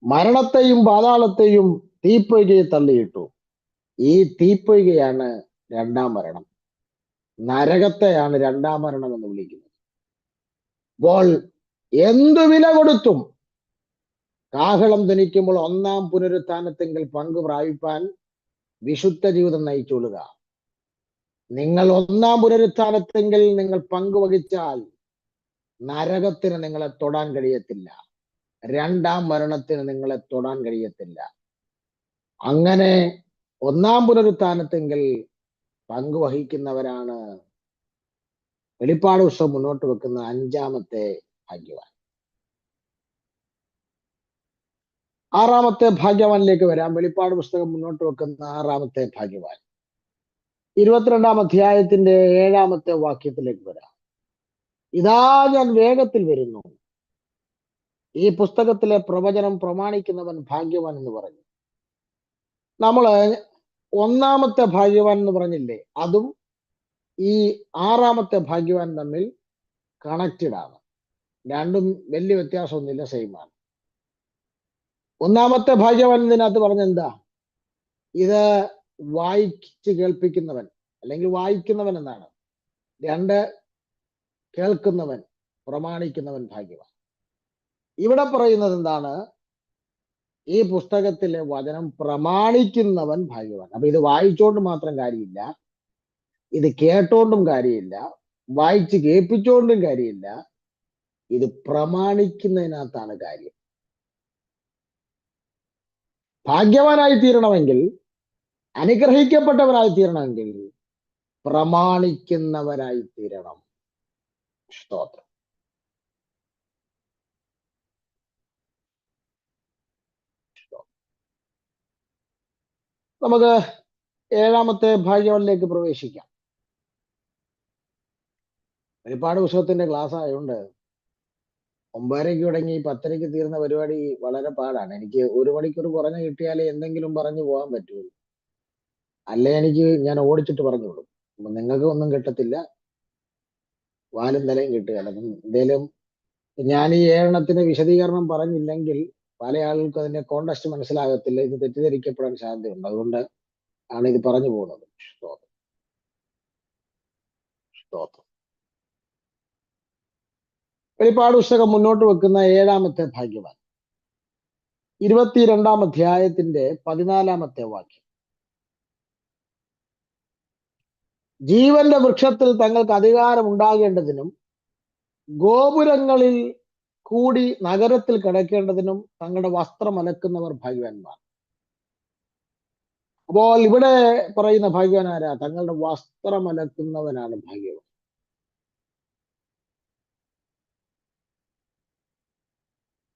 മരണത്തെയും പാതാളത്തെയും തീപ്പൊയ്കയെ തള്ളിയിട്ടു. ഈ തീപ്പൊയ്കയാണ് രണ്ടാം മരണം. നരകത്തെയാണ് രണ്ടാം മരണം എന്ന് വിളിക്കുന്നത്. അപ്പോൾ എന്തു വില കൊടുത്തും കാഹളം ധനിക്കുമ്പോൾ ഒന്നാം പുനരുത്ഥാനത്തെങ്കിൽ പങ്ക് പ്രാപിപ്പാൻ വിശുദ്ധ ജീവിതം നയിച്ചോളുക. നിങ്ങൾ ഒന്നാം പുനരുത്ഥാനത്തെങ്കിൽ നിങ്ങൾ പങ്കുവഹിച്ചാൽ നരകത്തിന് നിങ്ങളെ തൊടാൻ കഴിയത്തില്ല. രണ്ടാം മരണത്തിന് നിങ്ങളെ തൊടാൻ കഴിയത്തില്ല. അങ്ങനെ ഒന്നാം പുനരുത്ഥാനത്തെങ്കിൽ പങ്കുവഹിക്കുന്നവരാണ് വെളിപ്പാട് പുസ്തകം മുന്നോട്ട് വെക്കുന്ന അഞ്ചാമത്തെ ഭാഗ്യവാൻ. ആറാമത്തെ ഭാഗ്യവാനിലേക്ക് വരാം. വെളിപ്പാട് പുസ്തകം മുന്നോട്ട് വെക്കുന്ന ആറാമത്തെ ഭാഗ്യവാൻ 22 അധ്യായത്തിന്റെ 7 വാക്യത്തിലേക്ക് വരാം. ഇതാ ഞാൻ വേഗത്തിൽ വരുന്നു, ഈ പുസ്തകത്തിലെ പ്രവചനം പ്രമാണിക്കുന്നവൻ ഭാഗ്യവാൻ എന്ന് പറഞ്ഞു. നമ്മള് ഒന്നാമത്തെ ഭാഗ്യവാൻ എന്ന് പറഞ്ഞില്ലേ, അതും ഈ 6ാമത്തെ ഭാഗ്യവാൻ തമ്മിൽ കണക്റ്റഡ് ആണ്. രണ്ടും വലിയ വ്യത്യാസമൊന്നുമില്ല, സെയിം ആണ്. ഒന്നാമത്തെ ഭാഗ്യവാൻ ഇതിനകത്ത് പറഞ്ഞെന്താ? ഇത് വായിച്ച് കേൾപ്പിക്കുന്നവൻ അല്ലെങ്കിൽ വായിക്കുന്നവൻ എന്നാണ്. 2, കേൾക്കുന്നവൻ, പ്രമാണിക്കുന്നവൻ ഭാഗ്യവാൻ. ഇവിടെ പറയുന്നത് എന്താണ്? ഈ പുസ്തകത്തിലെ വചനം പ്രമാണിക്കുന്നവൻ ഭാഗ്യവാൻ. അപ്പൊ ഇത് വായിച്ചോണ്ട് മാത്രം കാര്യമില്ല, ഇത് കേട്ടോണ്ടും കാര്യമില്ല, വായിച്ച് കേൾപ്പിച്ചോണ്ടും കാര്യമില്ല, ഇത് പ്രമാണിക്കുന്നതിനകത്താണ് കാര്യം. ഭാഗ്യവാനായി തീരണമെങ്കിൽ, അനുഗ്രഹിക്കപ്പെട്ടവനായി തീരണമെങ്കിൽ പ്രമാണിക്കുന്നവനായി തീരണം. സ്തോത്രം. നമുക്ക് 7ാമത്തെ ഭാഗ്യവാനിലേക്ക് പ്രവേശിക്കാം. വെളിപ്പാട് പുസ്തകത്തിന്റെ ക്ലാസ് ആയതുകൊണ്ട് 9:30 തുടങ്ങി 10:30 തീർന്ന പരിപാടി വളരെ പാടാണ്. എനിക്ക് 1 മണിക്കൂർ കുറഞ്ഞ് കിട്ടിയാലേ എന്തെങ്കിലും പറഞ്ഞു പോകാൻ പറ്റുള്ളൂ. അല്ലേ ഞാൻ ഓടിച്ചിട്ട് പറഞ്ഞു വിടും. അപ്പൊ നിങ്ങൾക്ക് ഒന്നും കിട്ടത്തില്ല, വാലും തലയും കിട്ടുകയല്ല. എന്തേലും ഞാൻ ഈ 7 വിശദീകരണം പറഞ്ഞില്ലെങ്കിൽ പല ആളുകൾക്കും അതിന്റെ കോണ്ടക്സ്റ്റ് മനസ്സിലാകത്തില്ല, ഇത് തെറ്റിദ്ധരിക്കപ്പെടാൻ സാധ്യതയുണ്ട്. അതുകൊണ്ട് ആണ് ഇത് പറഞ്ഞു പോകുന്നത്. സ്തോത്രം. സ്തോത്രം. വെളിപ്പാട് പുസ്തകം മുന്നോട്ട് വെക്കുന്ന 7ാമത്തെ ഭാഗ്യവാൻ 22-ാം അധ്യായത്തിന്റെ 14-ാമത്തെ വാക്യം. ജീവന്റെ വൃക്ഷത്തിൽ തങ്ങൾക്ക് അധികാരം ഉണ്ടാകേണ്ടതിനും ഗോപുരങ്ങളിൽ കൂടി നഗരത്തിൽ കിടക്കേണ്ടതിനും തങ്ങളുടെ വസ്ത്രം അലക്കുന്നവർ ഭാഗ്യവാന്മാർ. അപ്പോൾ ഇവിടെ പറയുന്ന ഭാഗ്യവാൻ ആരാ? തങ്ങളുടെ വസ്ത്രം അലക്കുന്നവനാണ് ഭാഗ്യവാൻ.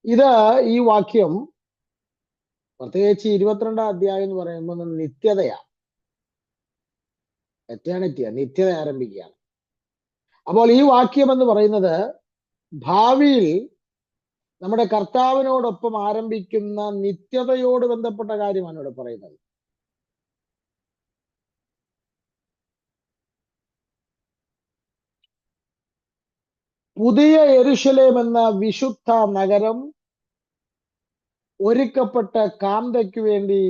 ഇത് ഈ വാക്യം പ്രത്യേകിച്ച് 22-ാം അധ്യായം എന്ന് പറയുമ്പോൾ നിത്യതയാണ്, എറ്റേണിറ്റിയാണ്, നിത്യത ആരംഭിക്കുകയാണ്. അപ്പോൾ ഈ വാക്യം എന്ന് പറയുന്നത് ഭാവിയിൽ നമ്മുടെ കർത്താവിനോടൊപ്പം ആരംഭിക്കുന്ന നിത്യതയോട് ബന്ധപ്പെട്ട കാര്യമാണ് ഇവിടെ പറയുന്നത്. പുതിയ യെരൂശലേം എന്ന വിശുദ്ധ നഗരം ഒരുക്കപ്പെട്ട കാന്തയ്ക്ക് വേണ്ടി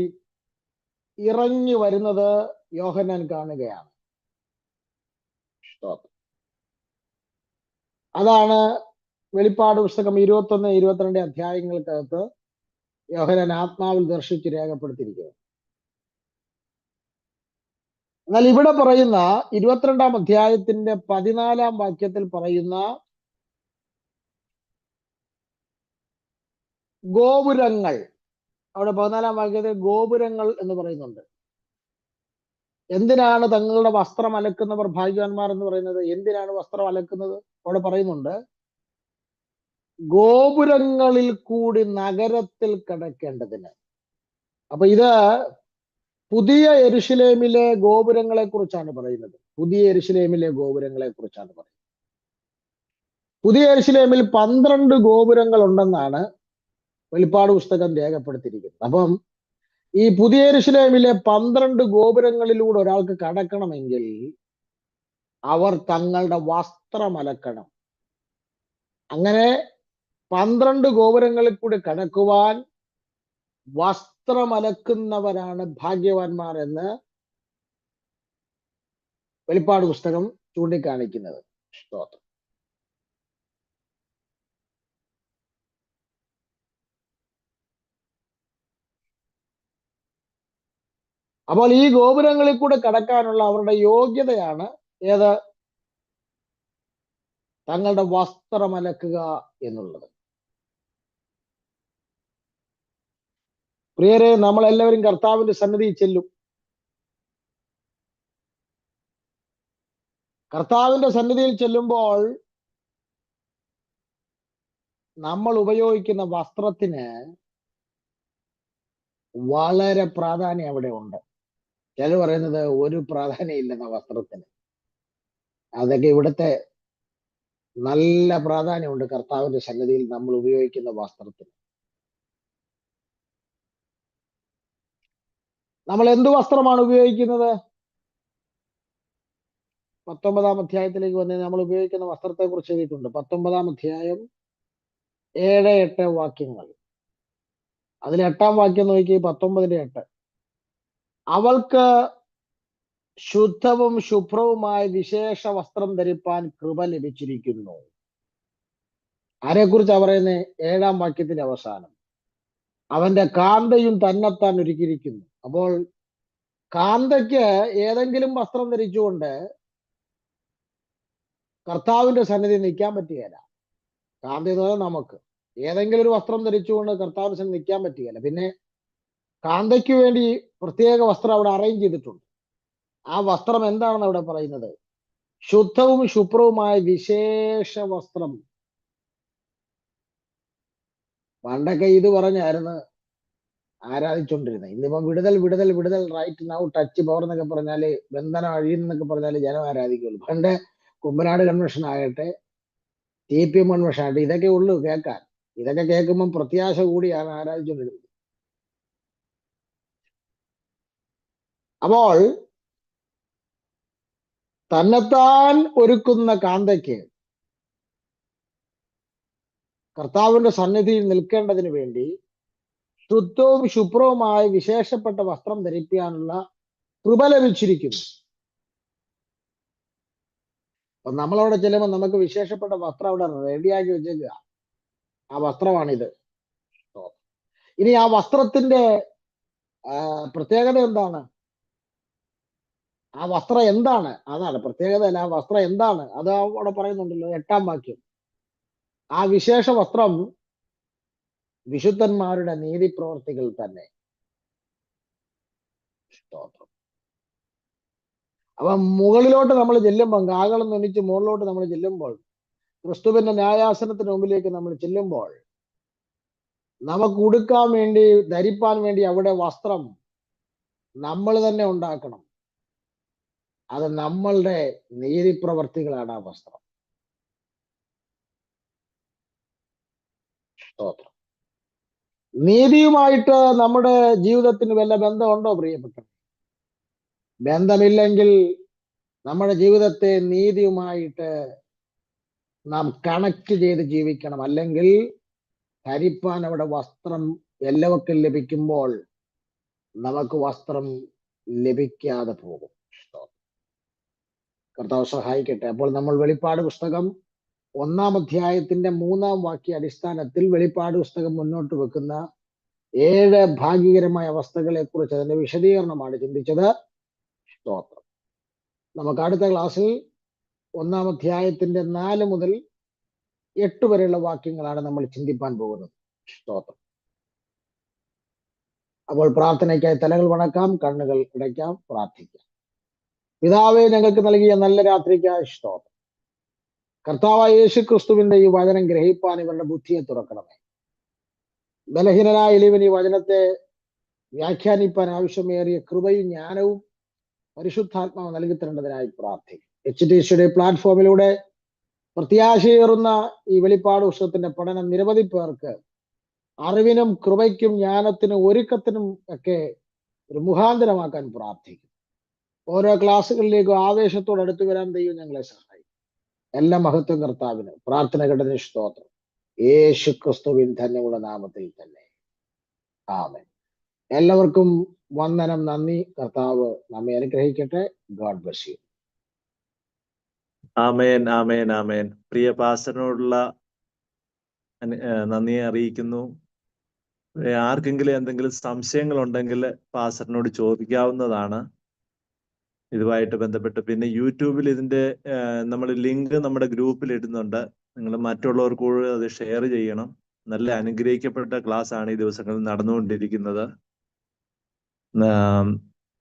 ഇറങ്ങി വരുന്നത് യോഹന്നാൻ കാണുകയാണ്. അതാണ് വെളിപ്പാട് പുസ്തകം 21-22 അധ്യായങ്ങൾക്കകത്ത് യോഹന്നാൻ ആത്മാവിൽ ദർശിച്ച് രേഖപ്പെടുത്തിയിരിക്കുന്നത്. എന്നാൽ ഇവിടെ പറയുന്ന 22-ാം അധ്യായത്തിന്റെ 14-ാം വാക്യത്തിൽ പറയുന്ന ഗോപുരങ്ങൾ, അവിടെ 14-ാം വാക്യത്തിൽ ഗോപുരങ്ങൾ എന്ന് പറയുന്നുണ്ട്. എന്തിനാണ് തങ്ങളുടെ വസ്ത്രം അലക്കുന്നവർ ഭാഗ്യവാന്മാർ എന്ന് പറയുന്നത്? എന്തിനാണ് വസ്ത്രം അലക്കുന്നത്? അവിടെ പറയുന്നുണ്ട് ഗോപുരങ്ങളിൽ കൂടി നഗരത്തിൽ കിടക്കേണ്ടതിന്. അപ്പൊ ഇത് പുതിയ യെരൂശലേമിലെ ഗോപുരങ്ങളെ കുറിച്ചാണ് പറയുന്നത്. പുതിയ യെരൂശലേമിലെ ഗോപുരങ്ങളെ കുറിച്ചാണ് പറയുന്നത്. പുതിയ യെരൂശലേമിൽ 12 ഗോപുരങ്ങൾ ഉണ്ടെന്നാണ് വെളിപ്പാട് പുസ്തകം രേഖപ്പെടുത്തിയിരിക്കുന്നത്. അപ്പം ഈ പുതിയ യെരൂശലേമിലെ 12 ഗോപുരങ്ങളിലൂടെ ഒരാൾക്ക് കടക്കണമെങ്കിൽ അവർ തങ്ങളുടെ വസ്ത്രം അലക്കണം. അങ്ങനെ 12 ഗോപുരങ്ങളിൽ കൂടി കടക്കുവാൻ വസ്ത്രമലക്കുന്നവരാണ് ഭാഗ്യവാന്മാർ എന്ന് വെളിപ്പാട് പുസ്തകം ചൂണ്ടിക്കാണിക്കുന്നത്. സ്തോത്രം. അപ്പോൾ ഈ ഗോപുരങ്ങളിൽ കൂടെ കടക്കാനുള്ള അവരുടെ യോഗ്യതയാണ് ഏത്? തങ്ങളുടെ വസ്ത്രമലക്കുക എന്നുള്ളത്. പ്രിയരെ, നമ്മളെല്ലാവരും കർത്താവിന്റെ സന്നിധിയിൽ ചെല്ലും. കർത്താവിന്റെ സന്നിധിയിൽ ചെല്ലുമ്പോൾ നമ്മൾ ഉപയോഗിക്കുന്ന വസ്ത്രത്തിന് വളരെ പ്രാധാന്യം അവിടെ ഉണ്ട്. ചിലർ പറയുന്നത് ഒരു പ്രാധാന്യം ഇല്ലെന്ന വസ്ത്രത്തിന്. അതൊക്കെ ഇവിടുത്തെ നല്ല പ്രാധാന്യമുണ്ട് കർത്താവിന്റെ സന്നിധിയിൽ നമ്മൾ ഉപയോഗിക്കുന്ന വസ്ത്രത്തിന്. നമ്മൾ എന്ത് വസ്ത്രമാണ് ഉപയോഗിക്കുന്നത്? 19-ാം അധ്യായത്തിലേക്ക് വന്ന് നമ്മൾ ഉപയോഗിക്കുന്ന വസ്ത്രത്തെ കുറിച്ച് എഴുതിയിട്ടുണ്ട്. 19-ാം അധ്യായം 7-8 വാക്യങ്ങൾ. അതിൽ 8-ാം വാക്യം നോക്കി, 19-8. അവൾക്ക് ശുദ്ധവും ശുഭ്രവുമായ വിശേഷ വസ്ത്രം ധരിപ്പാൻ കൃപ ലഭിച്ചിരിക്കുന്നു. ആരെക്കുറിച്ചാ പറയുന്നത്? 7-ാം വാക്യത്തിന്റെ അവസാനം. അവന്റെ കാന്തയും തന്നെത്താൻ ഒരുക്കിയിരിക്കുന്നു. അപ്പോൾ കാന്തയ്ക്ക് ഏതെങ്കിലും വസ്ത്രം ധരിച്ചുകൊണ്ട് കർത്താവിന്റെ സന്നിധി നിൽക്കാൻ പറ്റുകയില്ല. കാന്ത എന്ന് പറഞ്ഞാൽ നമുക്ക് ഏതെങ്കിലും ഒരു വസ്ത്രം ധരിച്ചുകൊണ്ട് കർത്താവിന്റെ സന്നിധി നിൽക്കാൻ പറ്റുകയില്ല. പിന്നെ കാന്തയ്ക്ക് വേണ്ടി പ്രത്യേക വസ്ത്രം അവിടെ അറേഞ്ച് ചെയ്തിട്ടുണ്ട്. ആ വസ്ത്രം എന്താണെന്ന് അവിടെ പറയുന്നത്? ശുദ്ധവും ശുഭ്രവുമായ വിശേഷ വസ്ത്രം. പണ്ടൊക്കെ ഇത് പറഞ്ഞായിരുന്നു ആരാധിച്ചുകൊണ്ടിരുന്നത്. ഇന്നിപ്പം വിടുതൽ വിടുതൽ വിടുതൽ, റൈറ്റ് നൗ, ടച്ച് പവർ എന്നൊക്കെ പറഞ്ഞാല്, ബന്ധനം അഴിയുന്നൊക്കെ പറഞ്ഞാല് ജനം ആരാധിക്കുള്ളൂ. പണ്ട് കുമ്പനാട് കൺവെൻഷൻ ആകട്ടെ, TPM കൺവെൻഷൻ ആകട്ടെ, ഇതൊക്കെ ഉള്ളൂ കേൾക്കാൻ. ഇതൊക്കെ കേൾക്കുമ്പോൾ പ്രത്യാശ കൂടിയാണ് ആരാധിച്ചുകൊണ്ടിരുന്നത്. അപ്പോൾ തന്നെത്താൻ ഒരുക്കുന്ന കാന്തയ്ക്ക് കർത്താവിന്റെ സന്നിധിയിൽ നിൽക്കേണ്ടതിന് വേണ്ടി ശുദ്ധവും ശുഭ്രവുമായ വിശേഷപ്പെട്ട വസ്ത്രം ധരിക്കാനുള്ള കൃപ ലഭിച്ചിരിക്കുന്നു. അപ്പൊ നമ്മളവിടെ ചെല്ലുമ്പോൾ നമുക്ക് വിശേഷപ്പെട്ട വസ്ത്രം അവിടെ റെഡിയാക്കി വെച്ചേക്കുക. ആ വസ്ത്രമാണിത്. ഇനി ആ വസ്ത്രത്തിന്റെ പ്രത്യേകത എന്താണ്? ആ വസ്ത്രം എന്താണ്? അതാണ് പ്രത്യേകത. അല്ല, ആ വസ്ത്രം എന്താണ്? അത് അവിടെ പറയുന്നുണ്ടല്ലോ, 8-ാം വാക്യം. ആ വിശേഷ വസ്ത്രം വിശുദ്ധന്മാരുടെ നീതിപ്രവർത്തികൾ തന്നെ. സ്തോത്രം. അപ്പൊ മുകളിലോട്ട് നമ്മൾ ചെല്ലുമ്പോൾ, കാകളം തൊന്നിച്ച് മുകളിലോട്ട് നമ്മൾ ചെല്ലുമ്പോൾ, ക്രിസ്തുവിന്റെ ന്യായാസനത്തിന് മുമ്പിലേക്ക് നമ്മൾ ചെല്ലുമ്പോൾ, നമുക്ക് ഉടുക്കാൻ വേണ്ടി, ധരിപ്പാൻ വേണ്ടി അവിടെ വസ്ത്രം നമ്മൾ തന്നെ ഉണ്ടാക്കണം. അത് നമ്മളുടെ നീതിപ്രവർത്തികളാണ് ആ വസ്ത്രം. സ്തോത്രം. നീതിയുമായിട്ട് നമ്മുടെ ജീവിതത്തിന് വല്ല ബന്ധമുണ്ടോ പ്രിയപ്പെട്ടവർ? ബന്ധമില്ലെങ്കിൽ നമ്മുടെ ജീവിതത്തെ നീതിയുമായിട്ട് നാം കണക്ട് ചെയ്ത് ജീവിക്കണം. അല്ലെങ്കിൽ ധരിപ്പാൻ അവിടെ വസ്ത്രം എല്ലാവർക്കും ലഭിക്കുമ്പോൾ നമുക്ക് വസ്ത്രം ലഭിക്കാതെ പോകും. കർത്താവ് സഹായിക്കട്ടെ. അപ്പോൾ നമ്മൾ വെളിപ്പാട് പുസ്തകം 1-ാം അധ്യായത്തിന്റെ 3-ാം വാക്യ അടിസ്ഥാനത്തിൽ വെളിപ്പാട് പുസ്തകം മുന്നോട്ട് വെക്കുന്ന 7 ഭാഗ്യകരമായ അവസ്ഥകളെ കുറിച്ച് അതിന്റെ വിശദീകരണമാണ് ചിന്തിച്ചത്. സ്തോത്രം. നമുക്ക് അടുത്ത ക്ലാസ്സിൽ 1-ാം അധ്യായത്തിന്റെ 4 മുതൽ 8 വരെയുള്ള വാക്യങ്ങളാണ് നമ്മൾ ചിന്തിപ്പാൻ പോകുന്നത്. സ്തോത്രം. അപ്പോൾ പ്രാർത്ഥനയ്ക്കായി തലകൾ വണക്കാം, കണ്ണുകൾ അടയ്ക്കാം, പ്രാർത്ഥിക്കാം. പിതാവേ, ഞങ്ങൾക്ക് നൽകിയ നല്ല രാത്രിക്കായി സ്തോത്രം. കർത്താവായ യേശു ക്രിസ്തുവിന്റെ ഈ വചനം ഗ്രഹിപ്പാൻ ഇവരുടെ ബുദ്ധിയെ തുറക്കണമേ. ബലഹീനനായ ഇവൻ ഈ വചനത്തെ വ്യാഖ്യാനിപ്പാൻ ആവശ്യമേറിയ കൃപയും ജ്ഞാനവും പരിശുദ്ധാത്മാവ് നൽകി തരേണ്ടതിനായി പ്രാർത്ഥിക്കും. HTCയുടെ പ്ലാറ്റ്ഫോമിലൂടെ പ്രത്യാശയേറുന്ന ഈ വെളിപ്പാട് പുസ്തകത്തിന്റെ പഠനം നിരവധി പേർക്ക് അറിവിനും കൃപയ്ക്കും ജ്ഞാനത്തിനും ഒരുക്കത്തിനും ഒക്കെ ഒരു മുഖാന്തരമാക്കാൻ പ്രാർത്ഥിക്കും. ഓരോ ക്ലാസ്സുകളിലേക്കും ആവേശത്തോടെ അടുത്തു വരാൻ ദൈവം ഞങ്ങളെ സഹായിക്കും. എല്ലാ മഹത്വം കർത്താവിന്. പ്രാർത്ഥന കേട്ടതിന് സ്തോത്രം. യേശു ക്രിസ്തുവിൻ ധന്യമുള്ള നാമത്തിൽ തന്നെ. ആമേൻ. എല്ലാവർക്കും വന്ദനം, നന്ദി. കർത്താവ് നമ്മെ അനുഗ്രഹിക്കട്ടെ. God bless you. ആമേൻ, ആമേൻ, ആമേൻ. പ്രിയ പാസ്റ്ററിനോടുള്ള നന്ദിയെ അറിയിക്കുന്നു. ആർക്കെങ്കിലും എന്തെങ്കിലും സംശയങ്ങൾ ഉണ്ടെങ്കിൽ പാസ്റ്ററിനോട് ചോദിക്കാവുന്നതാണ് ഇതുമായിട്ട് ബന്ധപ്പെട്ട്. പിന്നെ യൂട്യൂബിൽ ഇതിന്റെ നമ്മൾ ലിങ്ക് നമ്മുടെ ഗ്രൂപ്പിൽ ഇടുന്നുണ്ട്. നിങ്ങൾ മറ്റുള്ളവർക്ക് കൂടെ അത് ഷെയർ ചെയ്യണം. നല്ല അനുഗ്രഹിക്കപ്പെട്ട ക്ലാസ് ആണ് ഈ ദിവസങ്ങളിൽ നടന്നുകൊണ്ടിരിക്കുന്നത്.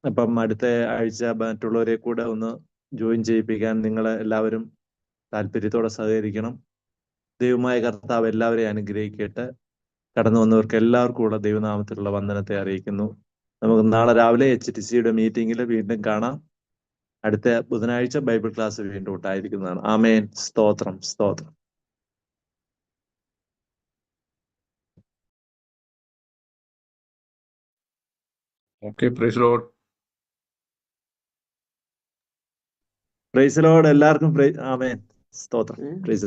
അപ്പം അടുത്ത ആഴ്ച മറ്റുള്ളവരെ കൂടെ ഒന്ന് ജോയിൻ ചെയ്യിപ്പിക്കാൻ നിങ്ങൾ എല്ലാവരും താല്പര്യത്തോടെ സഹകരിക്കണം. ദൈവമായ കർത്താവ് എല്ലാവരെയും അനുഗ്രഹിക്കട്ടെ. കടന്നു വന്നവർക്ക് എല്ലാവർക്കും ഉള്ള ദൈവനാമത്തിലുള്ള വന്ദനത്തെ അറിയിക്കുന്നു. നമുക്ക് നാളെ രാവിലെ HTCയുടെ മീറ്റിംഗിൽ വീണ്ടും കാണാം. അടുത്ത ബുധനാഴ്ച ബൈബിൾ ക്ലാസ് വീണ്ടും ഉണ്ടായിരിക്കുന്നതാണ്. ആമേൻ. സ്തോത്രം, സ്തോത്രം. Okay, praise Lord. Praise Lord. എല്ലാവർക്കും ആമേൻ. സ്തോത്രം. പ്രൈസ്